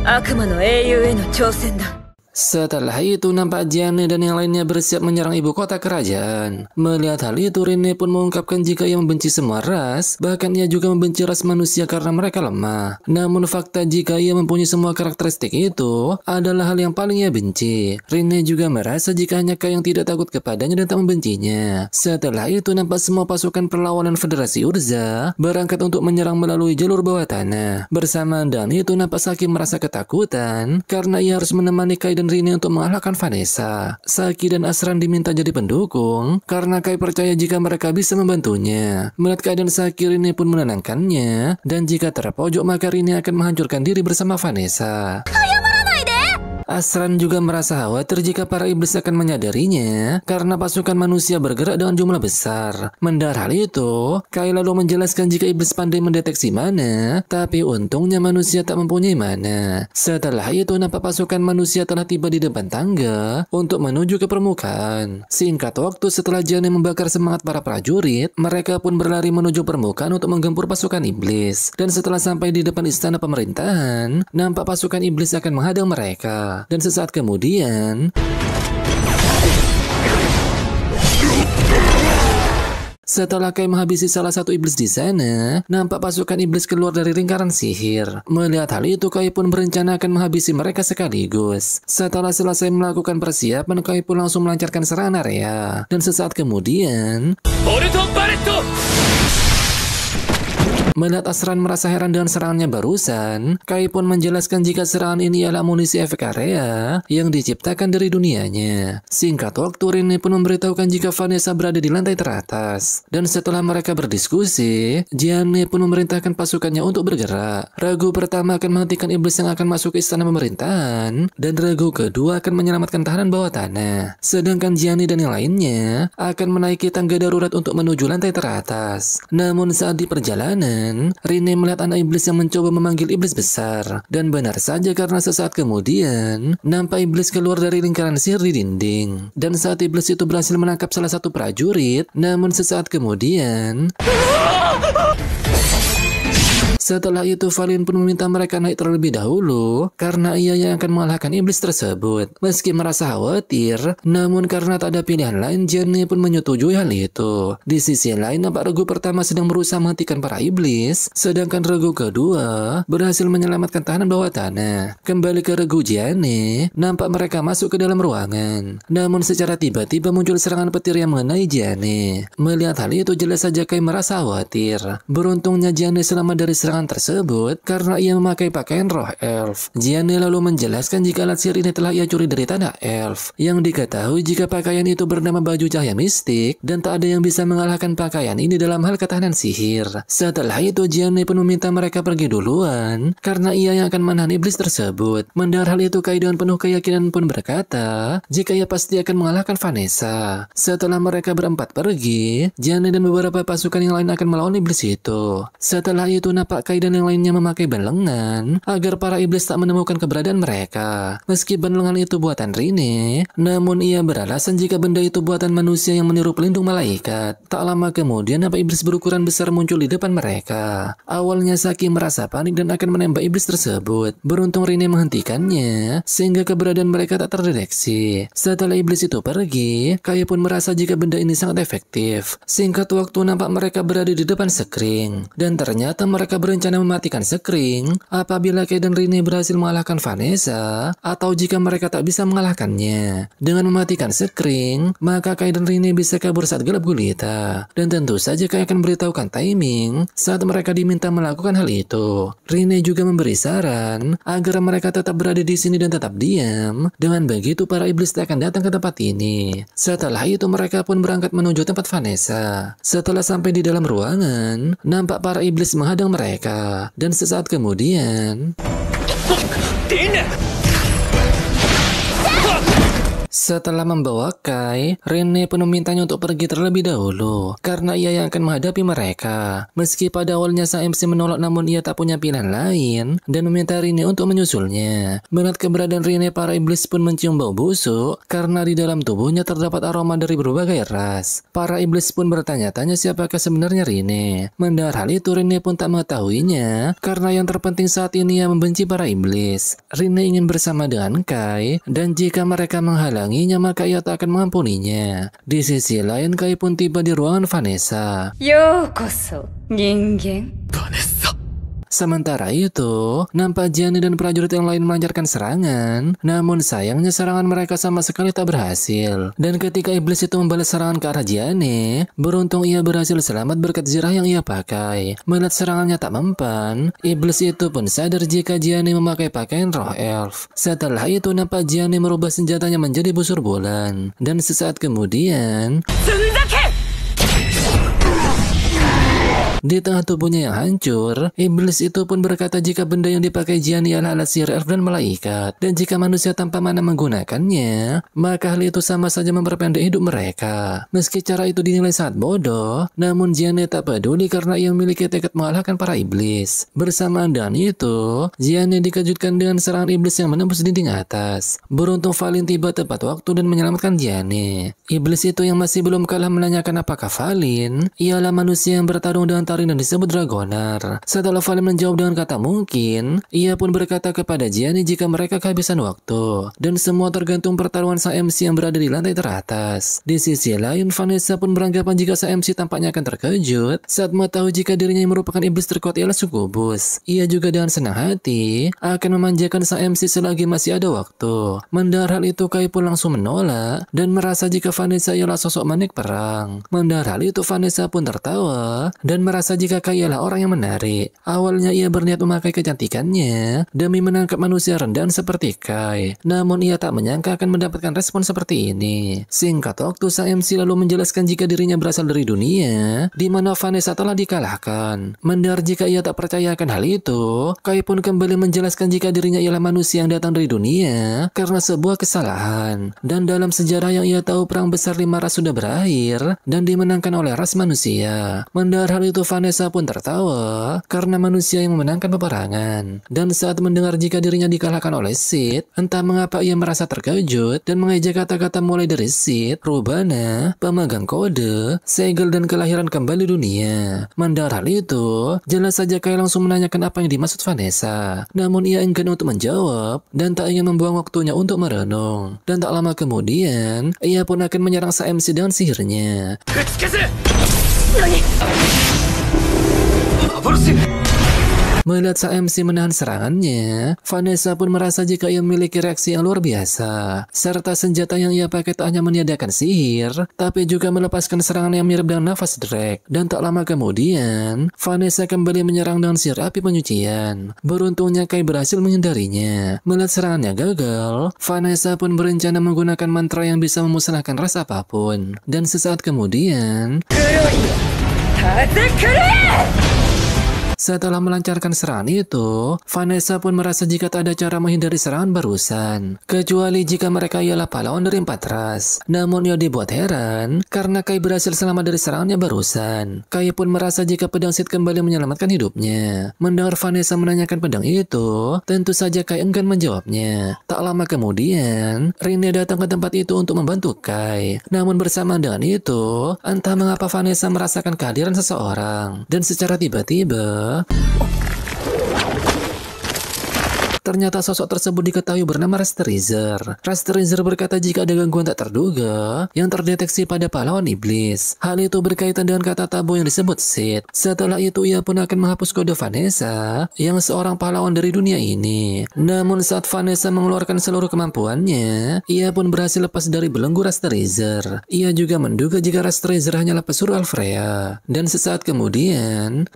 Akuma no Eiyu he no chousen da. Setelah itu nampak Gianni dan yang lainnya bersiap menyerang ibu kota kerajaan. Melihat hal itu, Rene pun mengungkapkan jika ia membenci semua ras, bahkan ia juga membenci ras manusia karena mereka lemah. Namun fakta jika ia mempunyai semua karakteristik itu adalah hal yang paling ia benci. Rene juga merasa jika hanya Kai yang tidak takut kepadanya dan tak membencinya. Setelah itu nampak semua pasukan perlawanan Federasi Urza berangkat untuk menyerang melalui jalur bawah tanah. Bersamaan dengan itu nampak Saki merasa ketakutan karena ia harus menemani Kai dan Rene untuk mengalahkan Vanessa. Saki dan Asran diminta jadi pendukung karena Kai percaya jika mereka bisa membantunya. Melihat keadaan Saki, Rene pun menenangkannya, dan jika terpojok maka Rene akan menghancurkan diri bersama Vanessa. Asran juga merasa khawatir jika para iblis akan menyadarinya karena pasukan manusia bergerak dengan jumlah besar. Mendengar hal itu, Kai lalu menjelaskan jika iblis pandai mendeteksi mana, tapi untungnya manusia tak mempunyai mana. Setelah itu nampak pasukan manusia telah tiba di depan tangga untuk menuju ke permukaan. Singkat waktu setelah Gianni membakar semangat para prajurit, mereka pun berlari menuju permukaan untuk menggempur pasukan iblis. Dan setelah sampai di depan istana pemerintahan, nampak pasukan iblis akan menghadang mereka. Dan sesaat kemudian, setelah Kai menghabisi salah satu iblis di sana, nampak pasukan iblis keluar dari lingkaran sihir. Melihat hal itu, Kai pun berencana akan menghabisi mereka sekaligus. Setelah selesai melakukan persiapan, Kai pun langsung melancarkan serangan area. Dan sesaat kemudian, melihat Asran merasa heran dengan serangannya barusan, Kai pun menjelaskan jika serangan ini adalah amunisi efek area yang diciptakan dari dunianya. Singkat waktu, Rene pun memberitahukan jika Vanessa berada di lantai teratas. Dan setelah mereka berdiskusi, Gianni pun memerintahkan pasukannya untuk bergerak. Ragu pertama akan menghentikan iblis yang akan masuk ke istana pemerintahan, dan ragu kedua akan menyelamatkan tahanan bawah tanah. Sedangkan Gianni dan yang lainnya akan menaiki tangga darurat untuk menuju lantai teratas. Namun saat di perjalanan, Rene melihat anak iblis yang mencoba memanggil iblis besar. Dan benar saja karena sesaat kemudian nampak iblis keluar dari lingkaran sihir di dinding. Dan saat iblis itu berhasil menangkap salah satu prajurit, namun sesaat kemudian Setelah itu Valin pun meminta mereka naik terlebih dahulu karena ia yang akan mengalahkan iblis tersebut. Meski merasa khawatir, namun karena tak ada pilihan lain, Gianni pun menyetujui hal itu. Di sisi lain, nampak regu pertama sedang berusaha menghentikan para iblis, sedangkan regu kedua berhasil menyelamatkan tahanan bawah tanah. Kembali ke regu Gianni, nampak mereka masuk ke dalam ruangan. Namun secara tiba-tiba muncul serangan petir yang mengenai Gianni. Melihat hal itu jelas saja Kai merasa khawatir. Beruntungnya Gianni selamat dari serangan tersebut karena ia memakai pakaian roh elf. Gianni lalu menjelaskan jika alat sihir ini telah ia curi dari tanah elf. Yang diketahui jika pakaian itu bernama baju cahaya mistik dan tak ada yang bisa mengalahkan pakaian ini dalam hal ketahanan sihir. Setelah itu Gianni pun meminta mereka pergi duluan karena ia yang akan menahan iblis tersebut. Mendengar hal itu Kai dengan penuh keyakinan pun berkata jika ia pasti akan mengalahkan Vanessa. Setelah mereka berempat pergi, Gianni dan beberapa pasukan yang lain akan melawan iblis itu. Setelah itu nampak Kai dan yang lainnya memakai lengan agar para iblis tak menemukan keberadaan mereka. Meski lengan itu buatan Rine, namun ia beralasan jika benda itu buatan manusia yang meniru pelindung malaikat. Tak lama kemudian nampak iblis berukuran besar muncul di depan mereka. Awalnya Saki merasa panik dan akan menembak iblis tersebut. Beruntung Rine menghentikannya sehingga keberadaan mereka tak terdeteksi. Setelah iblis itu pergi, Kai pun merasa jika benda ini sangat efektif. Singkat waktu nampak mereka berada di depan Sekring, dan ternyata mereka berencana mematikan Sekring apabila Kai dan Rine berhasil mengalahkan Vanessa atau jika mereka tak bisa mengalahkannya. Dengan mematikan Sekring, maka Kai dan Rine bisa kabur saat gelap gulita, dan tentu saja Kai akan beritahukan timing saat mereka diminta melakukan hal itu. Rine juga memberi saran agar mereka tetap berada di sini dan tetap diam. Dengan begitu para iblis tak akan datang ke tempat ini. Setelah itu mereka pun berangkat menuju tempat Vanessa. Setelah sampai di dalam ruangan, nampak para iblis menghadang mereka, dan sesaat kemudian setelah membawa Kai, Rene pun memintanya untuk pergi terlebih dahulu karena ia yang akan menghadapi mereka. Meski pada awalnya sang MC menolak, namun ia tak punya pilihan lain dan meminta Rene untuk menyusulnya. Melihat keberadaan Rene, para iblis pun mencium bau busuk karena di dalam tubuhnya terdapat aroma dari berbagai ras. Para iblis pun bertanya-tanya siapakah sebenarnya Rene. Mendengar hal itu, Rene pun tak mengetahuinya karena yang terpenting saat ini ia membenci para iblis. Rene ingin bersama dengan Kai dan jika mereka menghalangi maka ia tak akan mengampuninya. Di sisi lain, Kai pun tiba di ruangan Vanessa. Yokoso, ningen. Sementara itu, nampak Gianni dan prajurit yang lain melancarkan serangan, namun sayangnya serangan mereka sama sekali tak berhasil. Dan ketika iblis itu membalas serangan ke arah Gianni, beruntung ia berhasil selamat berkat zirah yang ia pakai. Melihat serangannya tak mempan, iblis itu pun sadar jika Gianni memakai pakaian roh elf. Setelah itu nampak Gianni merubah senjatanya menjadi busur bulan, dan sesaat kemudian di tengah tubuhnya yang hancur, iblis itu pun berkata jika benda yang dipakai Gianni adalah alat sihir elf dan malaikat, dan jika manusia tanpa mana menggunakannya, maka hal itu sama saja memperpendek hidup mereka. Meski cara itu dinilai sangat bodoh, namun Gianni tak peduli karena ia memiliki tekad mengalahkan para iblis. Bersamaan dengan itu, Gianni dikejutkan dengan serangan iblis yang menembus dinding atas. Beruntung Valin tiba tepat waktu dan menyelamatkan Gianni. Iblis itu yang masih belum kalah menanyakan apakah Valin ialah manusia yang bertarung dengan dan disebut Dragonar. Setelah Valin menjawab dengan kata mungkin, ia pun berkata kepada Gianni jika mereka kehabisan waktu, dan semua tergantung pertarungan sang MC yang berada di lantai teratas. Di sisi lain, Vanessa pun beranggapan jika sang MC tampaknya akan terkejut saat mengetahui jika dirinya yang merupakan iblis terkuat ialah Sukubus. Ia juga dengan senang hati akan memanjakan sang MC selagi masih ada waktu. Mendengar hal itu, Kai pun langsung menolak dan merasa jika Vanessa ialah sosok manik perang. Mendengar hal itu, Vanessa pun tertawa dan merasa jika Kai ialah orang yang menarik. Awalnya ia berniat memakai kecantikannya demi menangkap manusia rendahan seperti Kai, namun ia tak menyangka akan mendapatkan respon seperti ini. Singkat waktu, sang MC lalu menjelaskan jika dirinya berasal dari dunia di mana Vanessa telah dikalahkan. Mendengar jika ia tak percaya akan hal itu, Kai pun kembali menjelaskan jika dirinya ialah manusia yang datang dari dunia karena sebuah kesalahan, dan dalam sejarah yang ia tahu perang besar 5 ras sudah berakhir dan dimenangkan oleh ras manusia. Mendengar hal itu, Vanessa pun tertawa karena manusia yang memenangkan peperangan. Dan saat mendengar jika dirinya dikalahkan oleh Sid, entah mengapa ia merasa terkejut dan mengejek kata-kata mulai dari Sid, Rubana, pemegang kode, segel dan kelahiran kembali dunia. Mendengar hal itu, jelas saja Kai langsung menanyakan apa yang dimaksud Vanessa. Namun ia enggan untuk menjawab dan tak ingin membuang waktunya untuk merenung. Dan tak lama kemudian, ia pun akan menyerang sang MC dengan sihirnya. Melihat sang MC menahan serangannya, Vanessa pun merasa jika ia memiliki reaksi yang luar biasa. Serta senjata yang ia pakai tak hanya meniadakan sihir, tapi juga melepaskan serangan yang mirip dengan nafas Drake. Dan tak lama kemudian, Vanessa kembali menyerang dengan sihir api penyucian. Beruntungnya Kai berhasil menghindarinya. Melihat serangannya gagal, Vanessa pun berencana menggunakan mantra yang bisa memusnahkan rasa apapun. Dan sesaat kemudian, setelah melancarkan serangan itu, Vanessa pun merasa jika tak ada cara menghindari serangan barusan, kecuali jika mereka ialah pahlawan dari 4 ras. Namun ia dibuat heran karena Kai berhasil selamat dari serangannya barusan. Kai pun merasa jika pedang Sid kembali menyelamatkan hidupnya. Mendengar Vanessa menanyakan pedang itu, tentu saja Kai enggan menjawabnya. Tak lama kemudian, Rinne datang ke tempat itu untuk membantu Kai. Namun bersamaan dengan itu, entah mengapa Vanessa merasakan kehadiran seseorang. Dan secara tiba-tiba, ternyata sosok tersebut diketahui bernama Rasterizer. Rasterizer berkata jika ada gangguan tak terduga yang terdeteksi pada pahlawan iblis. Hal itu berkaitan dengan kata tabu yang disebut Sid. Setelah itu ia pun akan menghapus kode Vanessa yang seorang pahlawan dari dunia ini. Namun saat Vanessa mengeluarkan seluruh kemampuannya, ia pun berhasil lepas dari belenggu Rasterizer. Ia juga menduga jika Rasterizer hanyalah pesuruh Alfrea. Dan sesaat kemudian,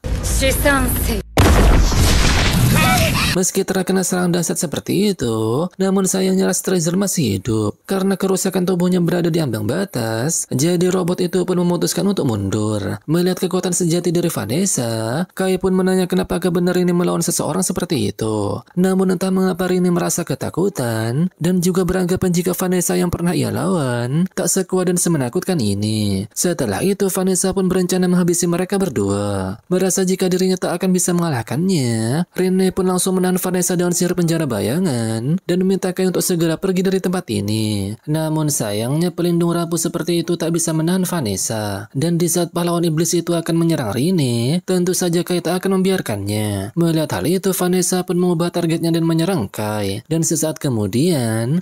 meski terkena serangan dahsyat seperti itu, namun sayangnya Rasterizer masih hidup. Karena kerusakan tubuhnya berada di ambang batas, jadi robot itu pun memutuskan untuk mundur. Melihat kekuatan sejati dari Vanessa, Kai pun menanyakan apakah benar ini melawan seseorang seperti itu. Namun entah mengapa Rini merasa ketakutan, dan juga beranggapan jika Vanessa yang pernah ia lawan, tak sekuat dan semenakutkan ini. Setelah itu Vanessa pun berencana menghabisi mereka berdua. Merasa jika dirinya tak akan bisa mengalahkannya, Rini pun langsung menahan Vanessa dengan sihir penjara bayangan dan meminta Kai untuk segera pergi dari tempat ini. Namun sayangnya pelindung rapuh seperti itu tak bisa menahan Vanessa. Dan di saat pahlawan iblis itu akan menyerang Rini, tentu saja Kai tak akan membiarkannya. Melihat hal itu, Vanessa pun mengubah targetnya dan menyerang Kai. Dan sesaat kemudian,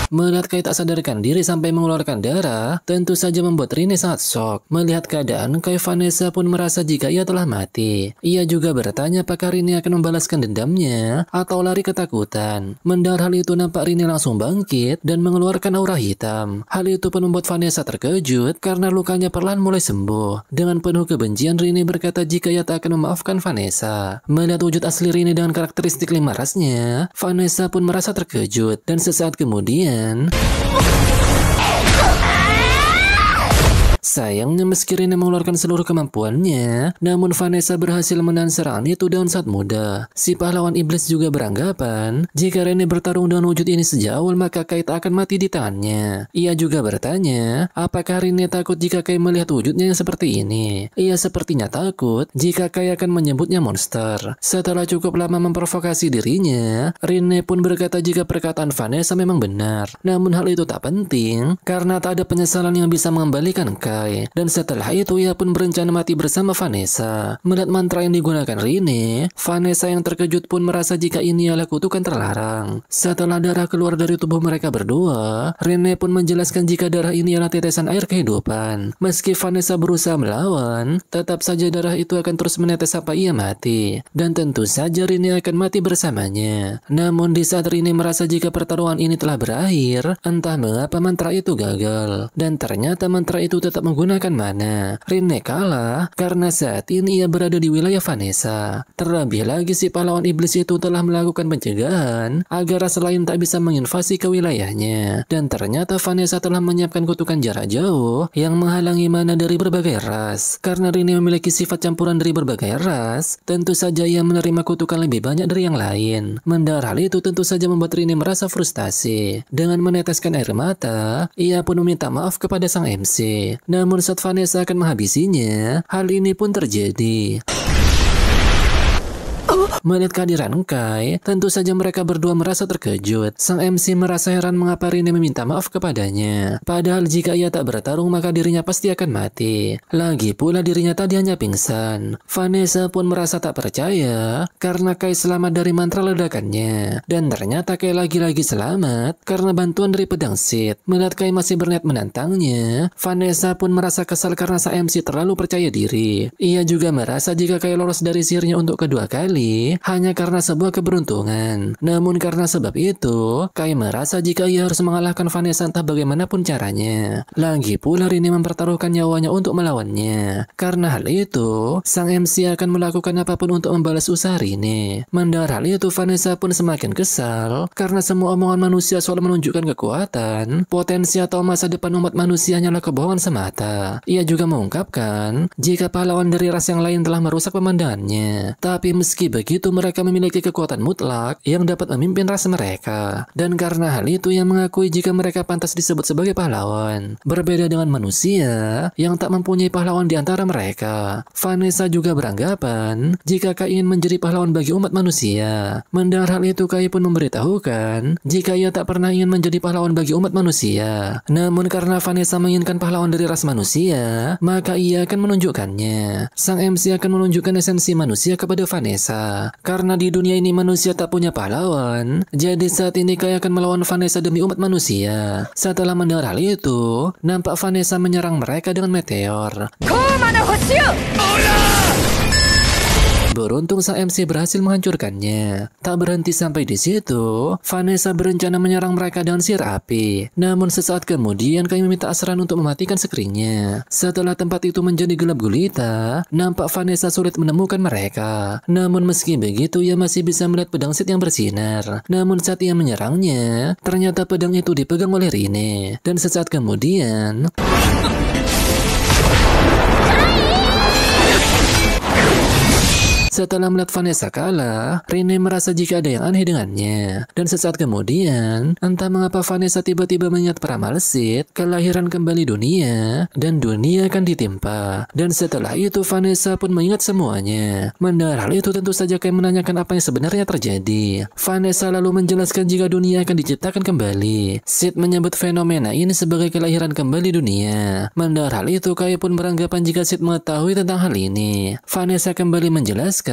melihat Kai tak sadarkan diri sampai mengeluarkan darah, tentu saja membuat Rini sangat shock. Melihat keadaan Kai, Vanessa pun merasa jika ia telah mati. Ia juga bertanya apakah Rini akan membalaskan dendamnya atau lari ketakutan. Mendengar hal itu, nampak Rini langsung bangkit dan mengeluarkan aura hitam. Hal itu pun membuat Vanessa terkejut karena lukanya perlahan mulai sembuh. Dengan penuh kebencian, Rini berkata jika ia tak akan memaafkan Vanessa. Melihat wujud asli Rini dengan karakteristik 5 rasnya, Vanessa pun merasa terkejut. Dan sesaat kemudian, sayangnya meski Rini mengeluarkan seluruh kemampuannya, namun Vanessa berhasil menahan serangan itu dengan sangat mudah. Si pahlawan iblis juga beranggapan jika Rini bertarung dengan wujud ini sejak awal, maka Kai tak akan mati di tangannya. Ia juga bertanya apakah Rini takut jika Kai melihat wujudnya yang seperti ini. Ia sepertinya takut jika Kai akan menyebutnya monster. Setelah cukup lama memprovokasi dirinya, Rini pun berkata jika perkataan Vanessa memang benar. Namun hal itu tak penting karena tak ada penyesalan yang bisa mengembalikan Kai. Dan setelah itu ia pun berencana mati bersama Vanessa. Melihat mantra yang digunakan Rini, Vanessa yang terkejut pun merasa jika ini adalah kutukan terlarang. Setelah darah keluar dari tubuh mereka berdua, Rini pun menjelaskan jika darah ini adalah tetesan air kehidupan. Meski Vanessa berusaha melawan, tetap saja darah itu akan terus menetes sampai ia mati. Dan tentu saja Rini akan mati bersamanya. Namun di saat Rini merasa jika pertarungan ini telah berakhir, entah mengapa mantra itu gagal. Dan ternyata mantra itu tetap menggunakan mana. Rini kalah karena saat ini ia berada di wilayah Vanessa. Terlebih lagi si pahlawan iblis itu telah melakukan pencegahan agar ras lain tak bisa menginvasi ke wilayahnya. Dan ternyata Vanessa telah menyiapkan kutukan jarak jauh yang menghalangi mana dari berbagai ras. Karena Rini memiliki sifat campuran dari berbagai ras, tentu saja ia menerima kutukan lebih banyak dari yang lain. Mendengar hal itu tentu saja membuat Rini merasa frustasi. Dengan meneteskan air mata, ia pun meminta maaf kepada sang MC. Namun saat Vanessa akan menghabisinya, hal ini pun terjadi. Melihat kehadiran Kai, tentu saja mereka berdua merasa terkejut. Sang MC merasa heran mengapa Rene meminta maaf kepadanya. Padahal jika ia tak bertarung maka dirinya pasti akan mati. Lagi pula dirinya tadi hanya pingsan. Vanessa pun merasa tak percaya karena Kai selamat dari mantra ledakannya. Dan ternyata Kai lagi-lagi selamat karena bantuan dari pedang Sith. Melihat Kai masih berniat menantangnya, Vanessa pun merasa kesal karena sang MC terlalu percaya diri. Ia juga merasa jika Kai lolos dari sihirnya untuk kedua kali hanya karena sebuah keberuntungan. Namun karena sebab itu, Kai merasa jika ia harus mengalahkan Vanessa entah bagaimanapun caranya. Lagi pula Rene mempertaruhkan nyawanya untuk melawannya. Karena hal itu, sang MC akan melakukan apapun untuk membalas usaha Rene. Mendengar hal itu, Vanessa pun semakin kesal karena semua omongan manusia soal menunjukkan kekuatan, potensi atau masa depan umat manusia hanyalah kebohongan semata. Ia juga mengungkapkan jika pahlawan dari ras yang lain telah merusak pemandangannya. Tapi meski begitu mereka memiliki kekuatan mutlak yang dapat memimpin ras mereka. Dan karena hal itu yang mengakui jika mereka pantas disebut sebagai pahlawan. Berbeda dengan manusia yang tak mempunyai pahlawan di antara mereka. Vanessa juga beranggapan jika Kai ingin menjadi pahlawan bagi umat manusia. Mendengar hal itu Kai pun memberitahukan jika ia tak pernah ingin menjadi pahlawan bagi umat manusia. Namun karena Vanessa menginginkan pahlawan dari ras manusia, maka ia akan menunjukkannya. Sang MC akan menunjukkan esensi manusia kepada Vanessa. Karena di dunia ini manusia tak punya pahlawan, jadi saat ini Kai akan melawan Vanessa demi umat manusia. Setelah mendengar hal itu, nampak Vanessa menyerang mereka dengan meteor. Beruntung sang MC berhasil menghancurkannya. Tak berhenti sampai di situ, Vanessa berencana menyerang mereka dengan sihir api. Namun sesaat kemudian Kai meminta Asran untuk mematikan skrinnya. Setelah tempat itu menjadi gelap gulita, nampak Vanessa sulit menemukan mereka. Namun meski begitu ia masih bisa melihat pedang Sith yang bersinar. Namun saat ia menyerangnya, ternyata pedang itu dipegang oleh Rene. Dan sesaat kemudian setelah melihat Vanessa kalah, Rene merasa jika ada yang aneh dengannya. Dan sesaat kemudian, entah mengapa Vanessa tiba-tiba mengingat peramal Sith, kelahiran kembali dunia, dan dunia akan ditimpa. Dan setelah itu Vanessa pun mengingat semuanya. Mendengar hal itu tentu saja Kai menanyakan apa yang sebenarnya terjadi. Vanessa lalu menjelaskan jika dunia akan diciptakan kembali. Sith menyebut fenomena ini sebagai kelahiran kembali dunia. Mendengar hal itu Kai pun beranggapan jika Sith mengetahui tentang hal ini. Vanessa kembali menjelaskan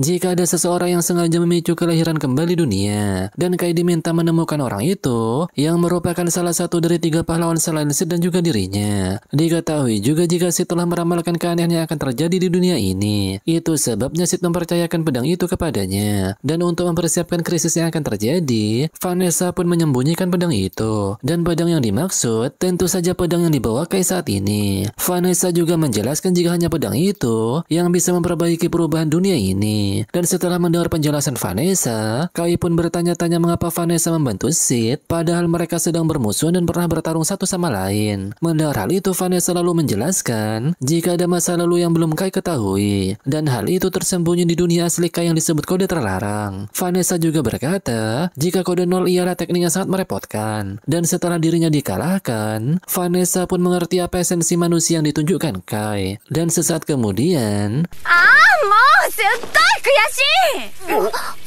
jika ada seseorang yang sengaja memicu kelahiran kembali dunia, dan Kai diminta menemukan orang itu yang merupakan salah satu dari 3 pahlawan selain Sith dan juga dirinya. Diketahui juga jika Sith telah meramalkan keanehan yang akan terjadi di dunia ini. Itu sebabnya Sith mempercayakan pedang itu kepadanya. Dan untuk mempersiapkan krisis yang akan terjadi, Vanessa pun menyembunyikan pedang itu. Dan pedang yang dimaksud tentu saja pedang yang dibawa Kai saat ini. Vanessa juga menjelaskan jika hanya pedang itu yang bisa memperbaiki perubahan dunia ini. Dan setelah mendengar penjelasan Vanessa, Kai pun bertanya-tanya mengapa Vanessa membantu Sith padahal mereka sedang bermusuhan dan pernah bertarung satu sama lain. Mendengar hal itu Vanessa lalu menjelaskan jika ada masa lalu yang belum Kai ketahui, dan hal itu tersembunyi di dunia asli Kai yang disebut kode terlarang. Vanessa juga berkata jika kode 0 ialah teknik yang sangat merepotkan, dan setelah dirinya dikalahkan, Vanessa pun mengerti apa esensi manusia yang ditunjukkan Kai. Dan sesaat kemudian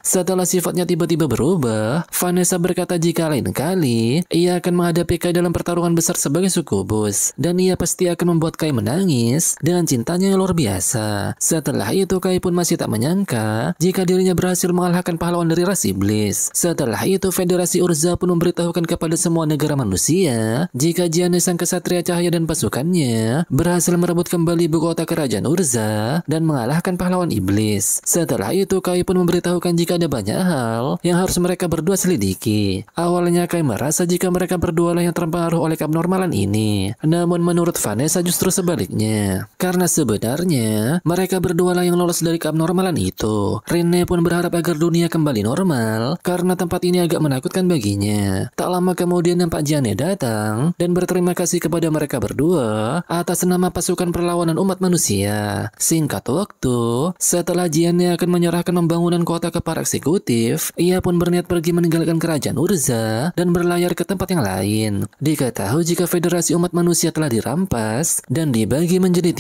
setelah sifatnya tiba-tiba berubah, Vanessa berkata jika lain kali ia akan menghadapi Kai dalam pertarungan besar sebagai sukubus, dan ia pasti akan membuat Kai menangis dengan cintanya yang luar biasa. Setelah itu Kai pun masih tak menyangka jika dirinya berhasil mengalahkan pahlawan dari ras iblis. Setelah itu Federasi Urza pun memberitahukan kepada semua negara manusia jika Jiane sang kesatria cahaya dan pasukannya berhasil merebut kembali ibu kota kerajaan Urza dan mengalahkan pahlawan iblis. Setelah itu Kai pun memberitahukan jika ada banyak hal yang harus mereka berdua selidiki. Awalnya Kai merasa jika mereka berdua lah yang terpengaruh oleh keabnormalan ini. Namun menurut Vanessa justru sebaliknya. Karena sebenarnya mereka berdua lah yang lolos dari keabnormalan itu. Rene pun berharap agar dunia kembali normal karena tempat ini agak menakutkan baginya. Tak lama kemudian nampak Jiane datang dan berterima kasih kepada mereka berdua atas nama pasukan perlawanan umat manusia. Singkat waktu, itu, setelah Jianne akan menyerahkan pembangunan kota ke para eksekutif, ia pun berniat pergi meninggalkan kerajaan Urza dan berlayar ke tempat yang lain. Diketahui jika federasi umat manusia telah dirampas dan dibagi menjadi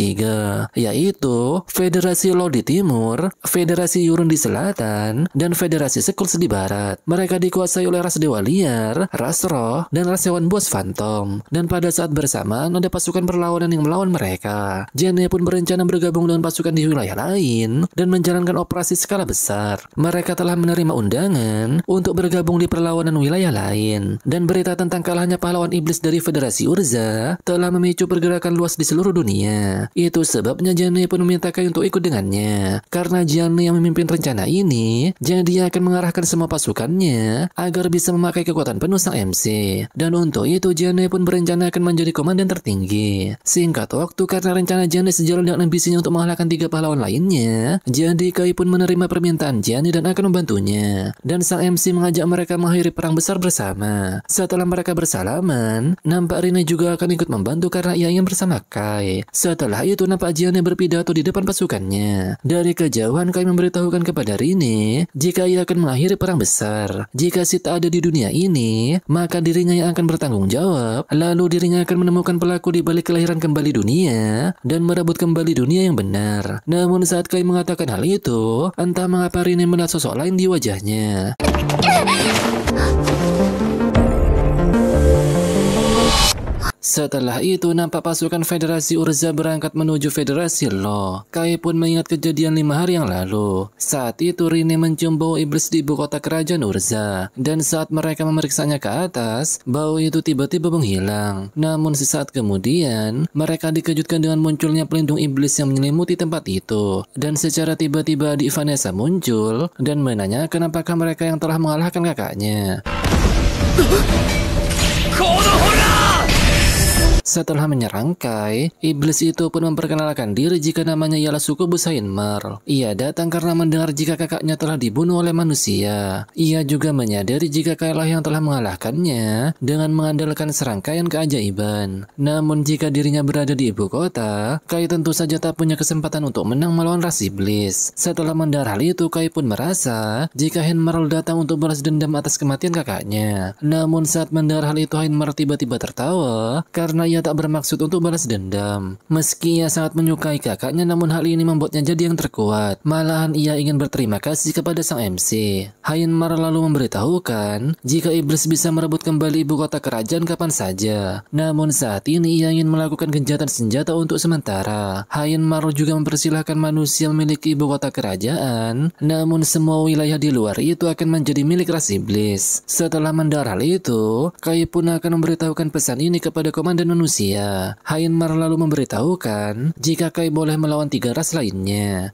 3, yaitu Federasi Law di timur, Federasi Yurun di selatan, dan Federasi Skulls di barat. Mereka dikuasai oleh ras dewa liar, ras roh, dan ras hewan buas fantom. Dan pada saat bersamaan ada pasukan perlawanan yang melawan mereka. Jianne pun berencana bergabung dengan pasukan di wilayah lain dan menjalankan operasi skala besar. Mereka telah menerima undangan untuk bergabung di perlawanan wilayah lain, dan berita tentang kalahnya pahlawan iblis dari Federasi Urza telah memicu pergerakan luas di seluruh dunia. Itu sebabnya Jianne pun meminta Kai untuk ikut dengannya. Karena Jianne yang memimpin rencana ini, jadi dia akan mengarahkan semua pasukannya agar bisa memakai kekuatan penuh sang MC. Dan untuk itu Jianne pun berencana akan menjadi komandan tertinggi. Singkat waktu, karena rencana Jianne sejalan dengan ambisinya untuk mengalahkan 3 pahlawan lainnya, jadi Kai pun menerima permintaan Jianne dan akan membantunya. Dan sang MC mengajak mereka mengakhiri perang besar bersama. Setelah mereka bersalaman, nampak Rine juga akan ikut membantu karena ia ingin bersama Kai. Setelah itu nampak Jianne berpidato di depan pasukannya. Dari kejauhan Kai memberitahukan kepada Rine jika ia akan mengakhiri perang besar. Jika si tak ada di dunia ini, maka dirinya yang akan bertanggung jawab. Lalu dirinya akan menemukan pelaku di balik kelahiran kembali dunia dan merebut kembali dunia yang benar. Namun saat Kai mengatakan hal itu, entah mengapa Rine melihat sosok lain di wajahnya. Setelah itu nampak pasukan Federasi Urza berangkat menuju Federasi Law. Kai pun mengingat kejadian 5 hari yang lalu. Saat itu Rine mencium bau iblis di ibu kota kerajaan Urza. Dan saat mereka memeriksanya ke atas, bau itu tiba-tiba menghilang. Namun sesaat kemudian, mereka dikejutkan dengan munculnya pelindung iblis yang menyelimuti tempat itu. Dan secara tiba-tiba adik Vanessa muncul dan menanyakan apakah mereka yang telah mengalahkan kakaknya. Setelah menyerang Kai, iblis itu pun memperkenalkan diri jika namanya ialah Succubus Heinmar. Ia datang karena mendengar jika kakaknya telah dibunuh oleh manusia. Ia juga menyadari jika Kai lah yang telah mengalahkannya dengan mengandalkan serangkaian keajaiban. Namun jika dirinya berada di ibu kota, Kai tentu saja tak punya kesempatan untuk menang melawan ras iblis. Setelah mendengar hal itu, Kai pun merasa jika Heinmar datang untuk balas dendam atas kematian kakaknya. Namun saat mendengar hal itu, Heinmar tiba-tiba tertawa karena ia tak bermaksud untuk balas dendam. Meski ia sangat menyukai kakaknya, namun hal ini membuatnya jadi yang terkuat. Malahan ia ingin berterima kasih kepada sang MC. Heinmar lalu memberitahukan jika iblis bisa merebut kembali ibu kota kerajaan kapan saja. Namun saat ini ia ingin melakukan gencatan senjata untuk sementara. Heinmar juga mempersilahkan manusia memiliki ibu kota kerajaan, namun semua wilayah di luar itu akan menjadi milik ras iblis. Setelah mendengar hal itu, Kai pun akan memberitahukan pesan ini kepada komandan manusia. Heinmar lalu memberitahukan jika Kai boleh melawan 3 ras lainnya.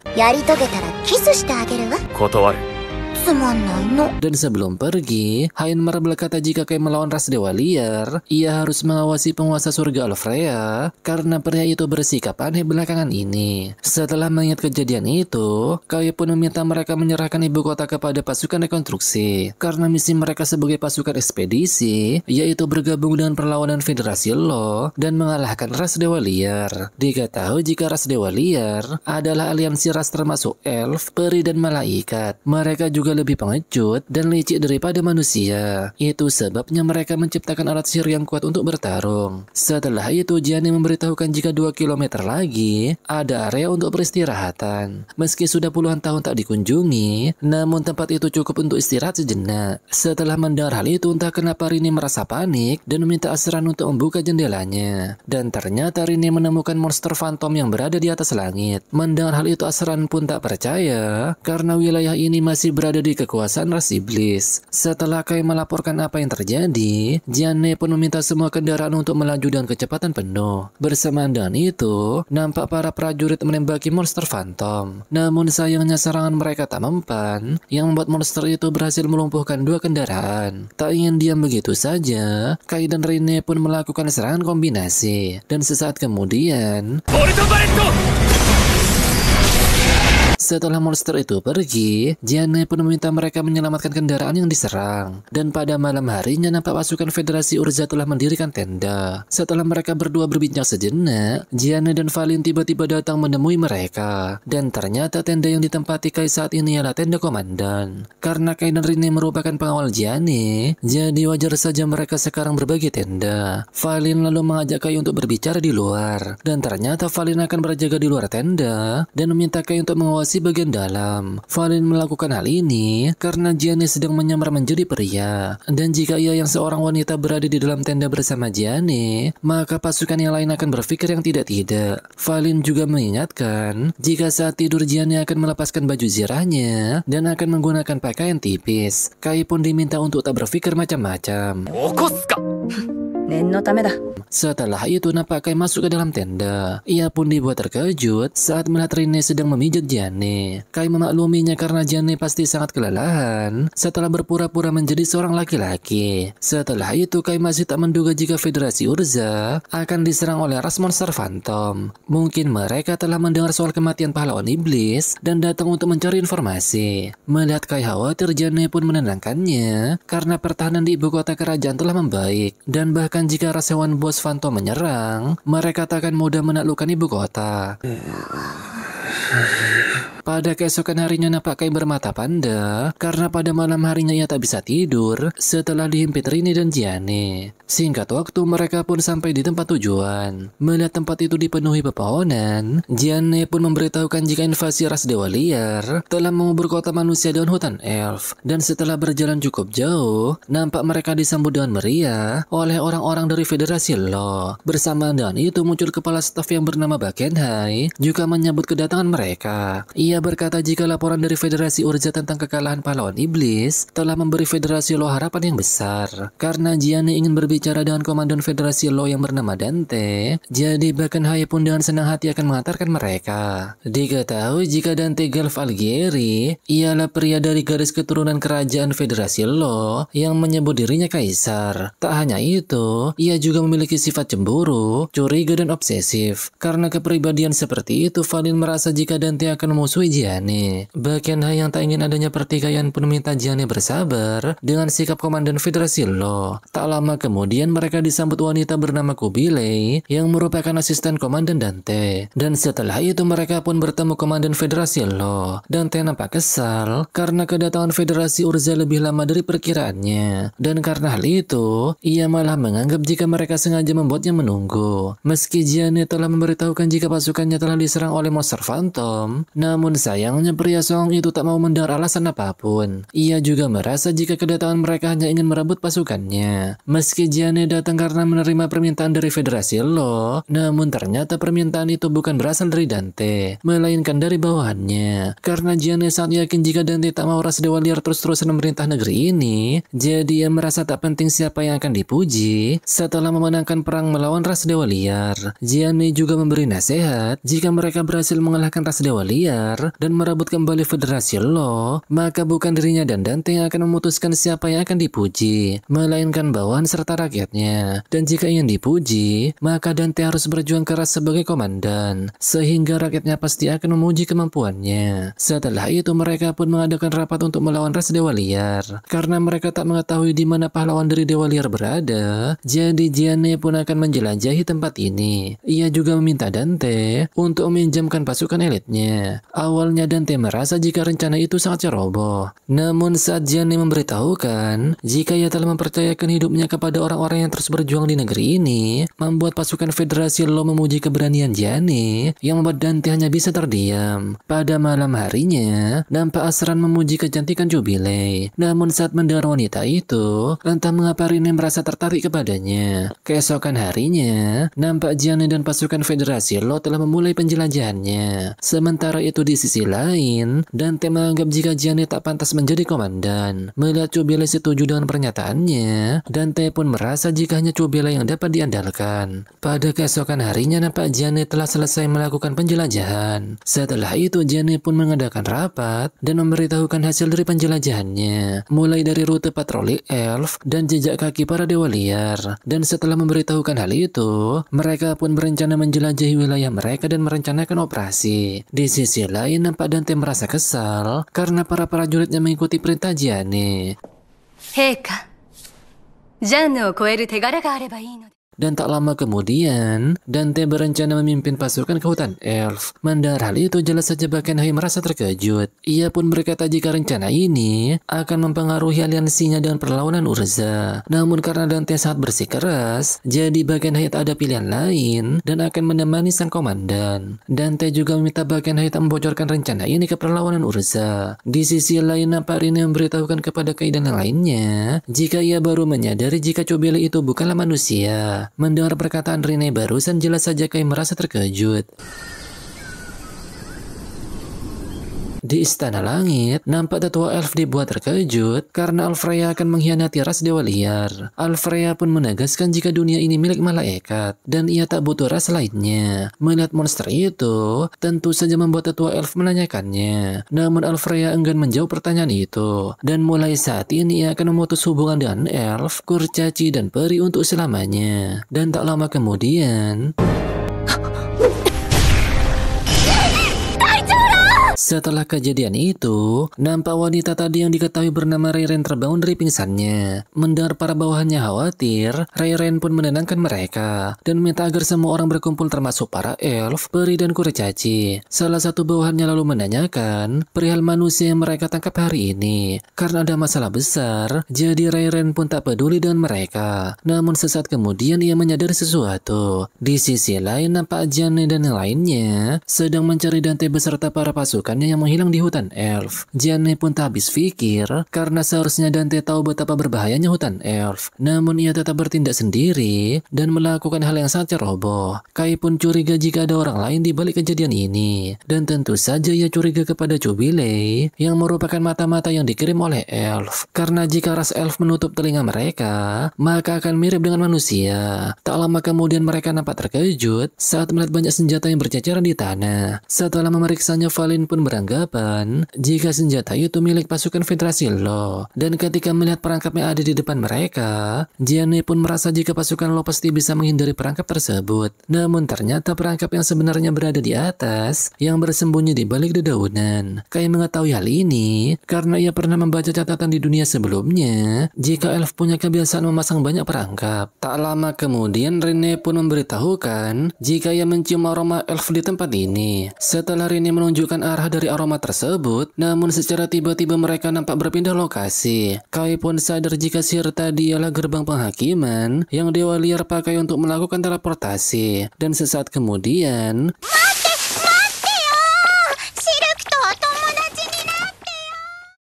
Dan sebelum pergi, Heinmar berkata jika Kai melawan ras dewa liar, ia harus mengawasi penguasa surga Alfrea karena pria itu bersikap aneh belakangan ini. Setelah mengingat kejadian itu, Kai pun meminta mereka menyerahkan ibu kota kepada pasukan rekonstruksi karena misi mereka sebagai pasukan ekspedisi yaitu bergabung dengan perlawanan Federasi Law dan mengalahkan ras dewa liar. Diketahui jika ras dewa liar adalah aliansi ras termasuk elf, peri, dan malaikat. Mereka juga lebih pengecut dan licik daripada manusia. Itu sebabnya mereka menciptakan alat sihir yang kuat untuk bertarung. Setelah itu Jianne memberitahukan jika 2 km lagi ada area untuk peristirahatan. Meski sudah puluhan tahun tak dikunjungi, namun tempat itu cukup untuk istirahat sejenak. Setelah mendengar hal itu, entah kenapa Rine merasa panik dan meminta Asran untuk membuka jendelanya. Dan ternyata Rine menemukan monster fantom yang berada di atas langit. Mendengar hal itu Asran pun tak percaya karena wilayah ini masih berada di kekuasaan ras iblis. Setelah Kai melaporkan apa yang terjadi, Jianne pun meminta semua kendaraan untuk melaju dengan kecepatan penuh. Bersamaan dengan itu, nampak para prajurit menembaki monster fantom. Namun sayangnya serangan mereka tak mempan, yang membuat monster itu berhasil melumpuhkan 2 kendaraan. Tak ingin diam begitu saja, Kai dan Rine pun melakukan serangan kombinasi. Dan sesaat kemudian, Setelah monster itu pergi, Gianni pun meminta mereka menyelamatkan kendaraan yang diserang. Dan pada malam harinya nampak pasukan Federasi Urza telah mendirikan tenda. Setelah mereka berdua berbincang sejenak, Gianni dan Valin tiba-tiba datang menemui mereka. Dan ternyata tenda yang ditempati Kai saat ini adalah tenda komandan. Karena Kai dan Rini merupakan pengawal Gianni, jadi wajar saja mereka sekarang berbagi tenda. Valin lalu mengajak Kai untuk berbicara di luar. Dan ternyata Valin akan berjaga di luar tenda dan meminta Kai untuk mengawasi bagian dalam. Valin melakukan hal ini karena Gianni sedang menyamar menjadi pria. Dan jika ia yang seorang wanita berada di dalam tenda bersama Gianni, maka pasukan yang lain akan berpikir yang tidak-tidak. Valin juga mengingatkan jika saat tidur Gianni akan melepaskan baju zirahnya dan akan menggunakan pakaian tipis. Kai pun diminta untuk tak berpikir macam-macam. 念のためだ。 Setelah itu nampak Kai masuk ke dalam tenda. Ia pun dibuat terkejut saat melihat Rini sedang memijat Gianni. Kai memakluminya karena Gianni pasti sangat kelelahan setelah berpura-pura menjadi seorang laki-laki. Setelah itu Kai masih tak menduga jika Federasi Urza akan diserang oleh ras monster Phantom. Mungkin mereka telah mendengar soal kematian pahlawan iblis dan datang untuk mencari informasi. Melihat Kai khawatir, Gianni pun menenangkannya karena pertahanan di ibu kota kerajaan telah membaik. Dan bahkan jika ras hewan bos Phantom menyerang, mereka tak akan mudah menaklukkan ibu kota. Pada keesokan harinya nampak Kai bermata panda karena pada malam harinya ia tak bisa tidur setelah dihimpit Rini dan Gianni. Singkat waktu mereka pun sampai di tempat tujuan. Melihat tempat itu dipenuhi pepohonan, Gianni pun memberitahukan jika invasi ras dewa liar telah mengubur kota manusia dan hutan elf. Dan setelah berjalan cukup jauh, nampak mereka disambut dengan meriah oleh orang-orang dari Federasi Lo. Bersamaan dengan itu muncul kepala staf yang bernama Bakenhai juga menyambut kedatangan mereka. Ia berkata jika laporan dari Federasi Urza tentang kekalahan pahlawan iblis telah memberi Federasi Lo harapan yang besar. Karena Gianni ingin berbicara dengan komandan Federasi Lo yang bernama Dante, jadi Bakenhai pun dengan senang hati akan mengantarkan mereka. Diketahui jika Dante Galf Algieri ialah pria dari garis keturunan kerajaan Federasi Lo yang menyebut dirinya kaisar. Tak hanya itu, ia juga memiliki sifat cemburu, curiga dan obsesif. Karena kepribadian seperti itu, Valin merasa jika Dante akan memusuhi Gianni. Bakenhai yang tak ingin adanya pertikaian pun meminta Gianni bersabar dengan sikap komandan Federasi Lo. Tak lama kemudian mereka disambut wanita bernama Kubilei yang merupakan asisten komandan Dante. Dan setelah itu mereka pun bertemu komandan Federasi Lo. Dante nampak kesal karena kedatangan Federasi Urza lebih lama dari perkiraannya. Dan karena hal itu, ia malah menganggap jika mereka sengaja membuatnya menunggu. Meski Gianni telah memberitahukan jika pasukannya telah diserang oleh monster Phantom, namun sayangnya pria songong itu tak mau mendengar alasan apapun. Ia juga merasa jika kedatangan mereka hanya ingin merebut pasukannya. Meski Gianni datang karena menerima permintaan dari Federasi Lo, namun ternyata permintaan itu bukan berasal dari Dante, melainkan dari bawahannya. Karena Gianni sangat yakin jika Dante tak mau ras dewa liar terus-terusan memerintah negeri ini, jadi ia merasa tak penting siapa yang akan dipuji setelah memenangkan perang melawan ras dewa liar. Gianni juga memberi nasihat jika mereka berhasil mengalahkan ras dewa liar dan merebut kembali Federasi Lo, maka bukan dirinya dan Dante yang akan memutuskan siapa yang akan dipuji, melainkan bawahan serta rakyatnya. Dan jika ingin dipuji, maka Dante harus berjuang keras sebagai komandan, sehingga rakyatnya pasti akan memuji kemampuannya. Setelah itu mereka pun mengadakan rapat untuk melawan ras dewa liar. Karena mereka tak mengetahui di mana pahlawan dari dewa liar berada, jadi Gianni pun akan menjelajahi tempat ini. Ia juga meminta Dante untuk meminjamkan pasukan elitnya. Awalnya Dante merasa jika rencana itu sangat ceroboh. Namun saat Gianni memberitahukan jika ia telah mempercayakan hidupnya kepada orang-orang yang terus berjuang di negeri ini, membuat pasukan Federasi Lo memuji keberanian Gianni yang membuat Dante hanya bisa terdiam. Pada malam harinya, nampak Asran memuji kecantikan Jubilei. Namun saat mendengar wanita itu, entah mengapa Rini merasa tertarik kepadanya. Keesokan harinya, nampak Gianni dan pasukan Federasi Lo telah memulai penjelajahannya. Sementara itu di sisi lain, Dante menganggap jika Gianni tak pantas menjadi komandan. Melihat Jubilei setuju dengan pernyataannya, Dante pun merasa jika hanya Jubilei yang dapat diandalkan. Pada keesokan harinya nampak Gianni telah selesai melakukan penjelajahan. Setelah itu Gianni pun mengadakan rapat dan memberitahukan hasil dari penjelajahannya, mulai dari rute patroli elf dan jejak kaki para dewa liar. Dan setelah memberitahukan hal itu, mereka pun berencana menjelajahi wilayah mereka dan merencanakan operasi. Di sisi lain lain nampak Dante merasa kesal karena para prajuritnya mengikuti perintah Gianni. 陛下、ジャンヌを超える手柄があればいいので。 Dan tak lama kemudian, Dante berencana memimpin pasukan ke hutan elf. Mendengar hal itu jelas saja Bakenhai merasa terkejut. Ia pun berkata jika rencana ini akan mempengaruhi aliansinya dengan perlawanan Urza. Namun karena Dante sangat bersikeras, jadi Bakenhai tak ada pilihan lain dan akan menemani sang komandan. Dante juga meminta Bakenhai tak membocorkan rencana ini ke perlawanan Urza. Di sisi lain nampak Rine memberitahukan kepada Kai dan yang lainnya jika ia baru menyadari jika Cobele itu bukanlah manusia. Mendengar perkataan Rine barusan jelas saja Kai merasa terkejut. Di Istana Langit, nampak tetua elf dibuat terkejut karena Alfreya akan mengkhianati ras dewa liar. Alfreya pun menegaskan jika dunia ini milik malaikat dan ia tak butuh ras lainnya. Melihat monster itu, tentu saja membuat tetua elf menanyakannya. Namun Alfreya enggan menjawab pertanyaan itu. Dan mulai saat ini ia akan memutus hubungan dengan elf, kurcaci, dan peri untuk selamanya. Dan tak lama kemudian... Setelah kejadian itu, nampak wanita tadi yang diketahui bernama Reiren terbangun dari pingsannya. Mendengar para bawahannya khawatir, Reiren pun menenangkan mereka dan minta agar semua orang berkumpul termasuk para elf, peri, dan kurcaci. Salah satu bawahannya lalu menanyakan perihal manusia yang mereka tangkap hari ini. Karena ada masalah besar, jadi Reiren pun tak peduli dengan mereka. Namun sesaat kemudian ia menyadari sesuatu. Di sisi lain nampak Gianni dan yang lainnya sedang mencari Dante beserta para pasukan yang menghilang di hutan elf. Gianni pun tak habis pikir karena seharusnya Dante tahu betapa berbahayanya hutan elf. Namun ia tetap bertindak sendiri dan melakukan hal yang sangat ceroboh. Kai pun curiga jika ada orang lain di balik kejadian ini. Dan tentu saja ia curiga kepada Cobele yang merupakan mata-mata yang dikirim oleh elf. Karena jika ras elf menutup telinga mereka, maka akan mirip dengan manusia. Tak lama kemudian mereka nampak terkejut saat melihat banyak senjata yang berceceran di tanah. Setelah memeriksanya, Valin pun beranggapan jika senjata itu milik pasukan Federasi Lo. Dan ketika melihat perangkap yang ada di depan mereka, Gianni pun merasa jika pasukan Lo pasti bisa menghindari perangkap tersebut. Namun ternyata perangkap yang sebenarnya berada di atas yang bersembunyi di balik dedaunan. Kai mengetahui hal ini karena ia pernah membaca catatan di dunia sebelumnya jika elf punya kebiasaan memasang banyak perangkap. Tak lama kemudian Rene pun memberitahukan jika ia mencium aroma elf di tempat ini. Setelah Rene menunjukkan arah dari aroma tersebut, namun secara tiba-tiba mereka nampak berpindah lokasi. Kai pun sadar jika sihir tadi ialah gerbang penghakiman yang dewa liar pakai untuk melakukan teleportasi. Dan sesaat kemudian...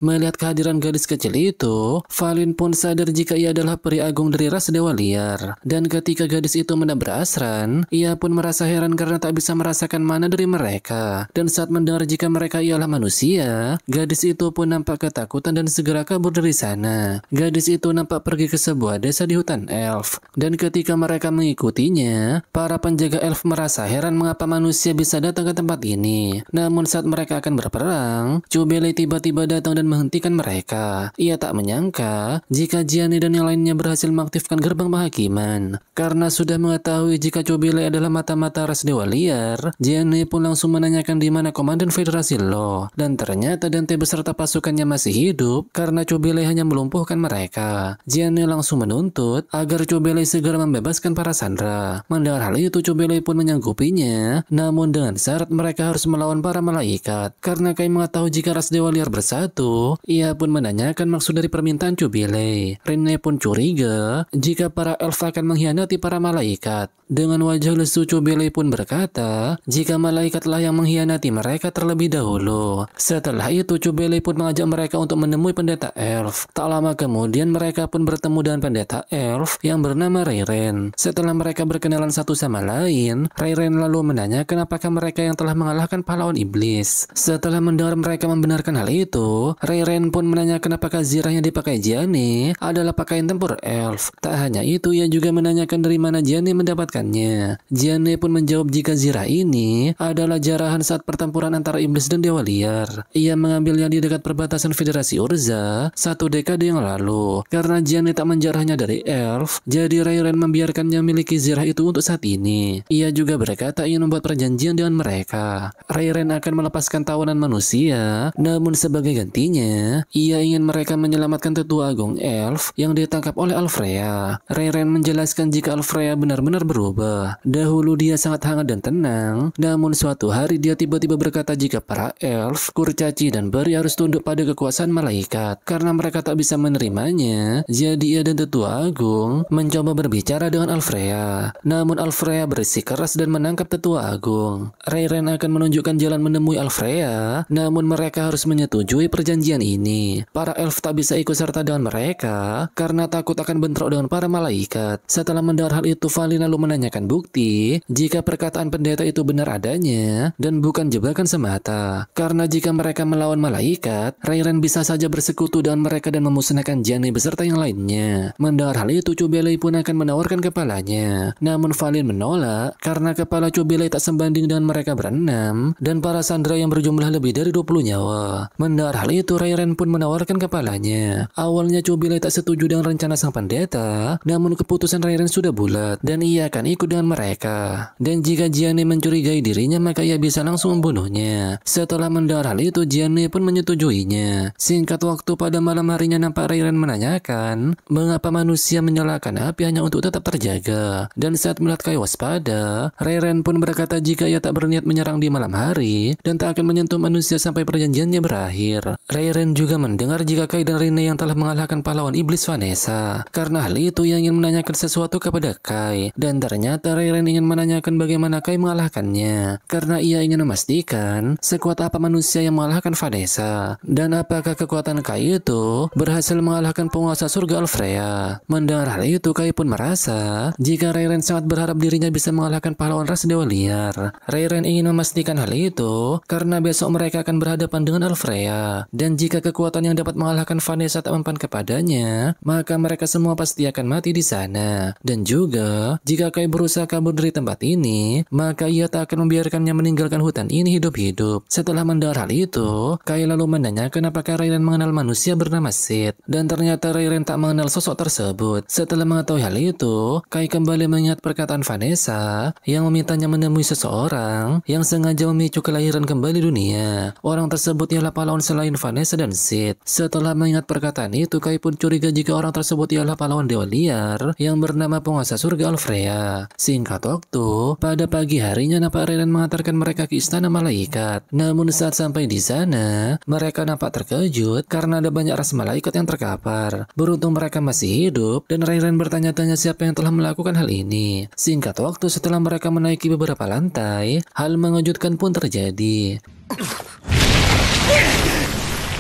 Melihat kehadiran gadis kecil itu, Valin pun sadar jika ia adalah peri agung dari ras dewa liar. Dan ketika gadis itu menabrak Asran, ia pun merasa heran karena tak bisa merasakan mana dari mereka. Dan saat mendengar jika mereka ialah manusia, gadis itu pun nampak ketakutan dan segera kabur dari sana. Gadis itu nampak pergi ke sebuah desa di hutan elf. Dan ketika mereka mengikutinya, para penjaga elf merasa heran mengapa manusia bisa datang ke tempat ini. Namun saat mereka akan berperang, Cobele tiba-tiba datang dan menghentikan mereka. Ia tak menyangka jika Gianni dan yang lainnya berhasil mengaktifkan gerbang penghakiman. Karena sudah mengetahui jika Cobele adalah mata-mata ras dewa liar, Gianni pun langsung menanyakan di mana komandan Federasi Lo. Dan ternyata Dante beserta pasukannya masih hidup karena Cobele hanya melumpuhkan mereka. Gianni langsung menuntut agar Cobele segera membebaskan para sandera. Mendengar hal itu, Cobele pun menyanggupinya, namun dengan syarat mereka harus melawan para malaikat. Karena Kai mengetahui jika ras dewa liar bersatu, ia pun menanyakan maksud dari permintaan Cobele. Rene pun curiga jika para elf akan mengkhianati para malaikat. Dengan wajah lesu, Cobele pun berkata jika malaikatlah yang mengkhianati mereka terlebih dahulu. Setelah itu Cobele pun mengajak mereka untuk menemui pendeta elf. Tak lama kemudian mereka pun bertemu dengan pendeta elf yang bernama Reiren. Setelah mereka berkenalan satu sama lain, Reiren lalu menanyakan apakah mereka yang telah mengalahkan pahlawan iblis. Setelah mendengar mereka membenarkan hal itu, Rairen pun menanyakan apakah zirah yang dipakai Gianni adalah pakaian tempur elf. Tak hanya itu, ia juga menanyakan dari mana Gianni mendapatkannya. Gianni pun menjawab jika zirah ini adalah jarahan saat pertempuran antara iblis dan dewa liar. Ia mengambilnya di dekat perbatasan Federasi Urza 1 dekade yang lalu. Karena Gianni tak menjarahnya dari elf, jadi Rairen membiarkannya memiliki zirah itu untuk saat ini. Ia juga berkata ingin membuat perjanjian dengan mereka. Rairen akan melepaskan tawanan manusia, namun sebagai gantinya, ia ingin mereka menyelamatkan tetua agung elf yang ditangkap oleh Alfrea. Rairen menjelaskan jika Alfrea benar-benar berubah. Dahulu dia sangat hangat dan tenang, namun suatu hari dia tiba-tiba berkata jika para elf, kurcaci dan beri harus tunduk pada kekuasaan malaikat. Karena mereka tak bisa menerimanya, jadi ia dan tetua agung mencoba berbicara dengan Alfrea. Namun Alfrea bersikeras dan menangkap tetua agung. Rairen akan menunjukkan jalan menemui Alfrea, namun mereka harus menyetujui perjanjian ini. Para elf tak bisa ikut serta dengan mereka karena takut akan bentrok dengan para malaikat. Setelah mendengar hal itu, Valin lalu menanyakan bukti jika perkataan pendeta itu benar adanya dan bukan jebakan semata. Karena jika mereka melawan malaikat, Rairen bisa saja bersekutu dengan mereka dan memusnahkan Gianni beserta yang lainnya. Mendengar hal itu, Cubelei pun akan menawarkan kepalanya. Namun Valin menolak karena kepala Cubelei tak sebanding dengan mereka berenam dan para sandera yang berjumlah lebih dari 20 nyawa. Mendengar hal itu, Rairen pun menawarkan kepalanya. Awalnya Cubelei tak setuju dengan rencana sang pendeta, namun keputusan Rairen sudah bulat dan ia akan ikut dengan mereka. Dan jika Gianni mencurigai dirinya, maka ia bisa langsung membunuhnya. Setelah mendengar hal itu, Gianni pun menyetujuinya. Singkat waktu, pada malam harinya nampak Rairen menanyakan mengapa manusia menyalakan api hanya untuk tetap terjaga. Dan saat melihat Kai waspada, Rairen pun berkata jika ia tak berniat menyerang di malam hari dan tak akan menyentuh manusia sampai perjanjiannya berakhir. Rairen juga mendengar jika Kai dan Rine yang telah mengalahkan pahlawan iblis Vanessa. Karena hal itu ia ingin menanyakan sesuatu kepada Kai, dan ternyata Rairen ingin menanyakan bagaimana Kai mengalahkannya. Karena ia ingin memastikan sekuat apa manusia yang mengalahkan Vanessa dan apakah kekuatan Kai itu berhasil mengalahkan penguasa surga Alfrea. Mendengar hal itu, Kai pun merasa jika Rairen sangat berharap dirinya bisa mengalahkan pahlawan ras dewa liar. Rairen ingin memastikan hal itu karena besok mereka akan berhadapan dengan Alfrea, dan jika kekuatan yang dapat mengalahkan Vanessa tak mempan kepadanya, maka mereka semua pasti akan mati di sana. Dan juga jika Kai berusaha kabur dari tempat ini, maka ia tak akan membiarkannya meninggalkan hutan ini hidup-hidup. Setelah mendengar hal itu, Kai lalu menanyakan apakah Rairen mengenal manusia bernama Sid, dan ternyata Rairen tak mengenal sosok tersebut. Setelah mengetahui hal itu, Kai kembali mengingat perkataan Vanessa yang memintanya menemui seseorang yang sengaja memicu kelahiran kembali dunia. Orang tersebut ialah pahlawan selain Vanessa dan Sid. Setelah mengingat perkataan itu, Kai pun curiga jika orang tersebut ialah pahlawan dewa liar yang bernama penguasa surga Alfrea. Singkat waktu, pada pagi harinya nampak Rairen mengantarkan mereka ke istana malaikat. Namun saat sampai di sana, mereka nampak terkejut karena ada banyak ras malaikat yang terkapar. Beruntung mereka masih hidup dan Rairen bertanya-tanya siapa yang telah melakukan hal ini. Singkat waktu, setelah mereka menaiki beberapa lantai, hal mengejutkan pun terjadi.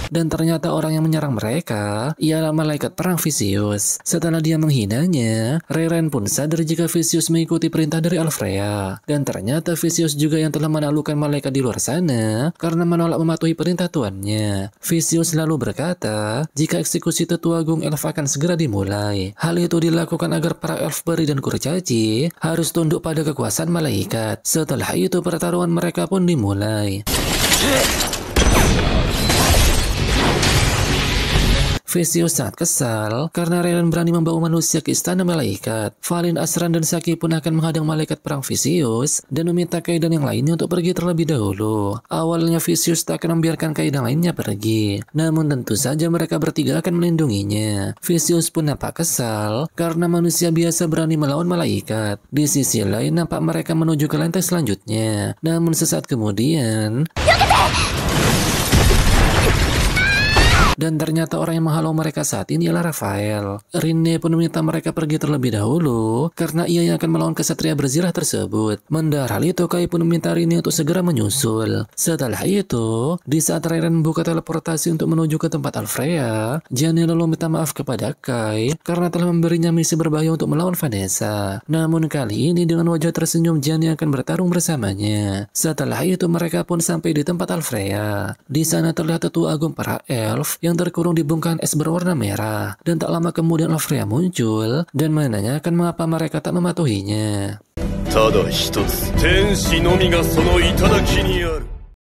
Dan ternyata orang yang menyerang mereka ialah malaikat perang Vicious. Setelah dia menghinanya, Rairen pun sadar jika Vicious mengikuti perintah dari Alfrea. Dan ternyata Vicious juga yang telah menaklukkan malaikat di luar sana karena menolak mematuhi perintah tuannya. Vicious lalu berkata jika eksekusi tetua agung elf akan segera dimulai. Hal itu dilakukan agar para elf beri dan kurcaci harus tunduk pada kekuasaan malaikat. Setelah itu pertarungan mereka pun dimulai. Vicious sangat kesal karena Rairen berani membawa manusia ke istana malaikat. Valin, Asran, dan Saki pun akan menghadang malaikat perang Vicious dan meminta Kai dan yang lainnya untuk pergi terlebih dahulu. Awalnya Vicious tak akan membiarkan Kai dan lainnya pergi, namun tentu saja mereka bertiga akan melindunginya. Vicious pun nampak kesal karena manusia biasa berani melawan malaikat. Di sisi lain nampak mereka menuju ke lantai selanjutnya. Namun sesaat kemudian Dan ternyata orang yang menghalau mereka saat ini adalah Rafael. Rinne pun meminta mereka pergi terlebih dahulu karena ia yang akan melawan kesatria berzirah tersebut. Mendengar hal itu, Kai pun meminta Rinne untuk segera menyusul. Setelah itu, di saat Rairan membuka teleportasi untuk menuju ke tempat Alfrea, Gianni lalu minta maaf kepada Kai karena telah memberinya misi berbahaya untuk melawan Vanessa. Namun kali ini dengan wajah tersenyum, Gianni akan bertarung bersamanya. Setelah itu mereka pun sampai di tempat Alfrea. Di sana terlihat tetua agung para elf yang terkurung di bongkahan es berwarna merah. Dan tak lama kemudian Alfrea muncul dan menanyakan mengapa mereka tak mematuhinya. ただ一つ天使のみがその頂にある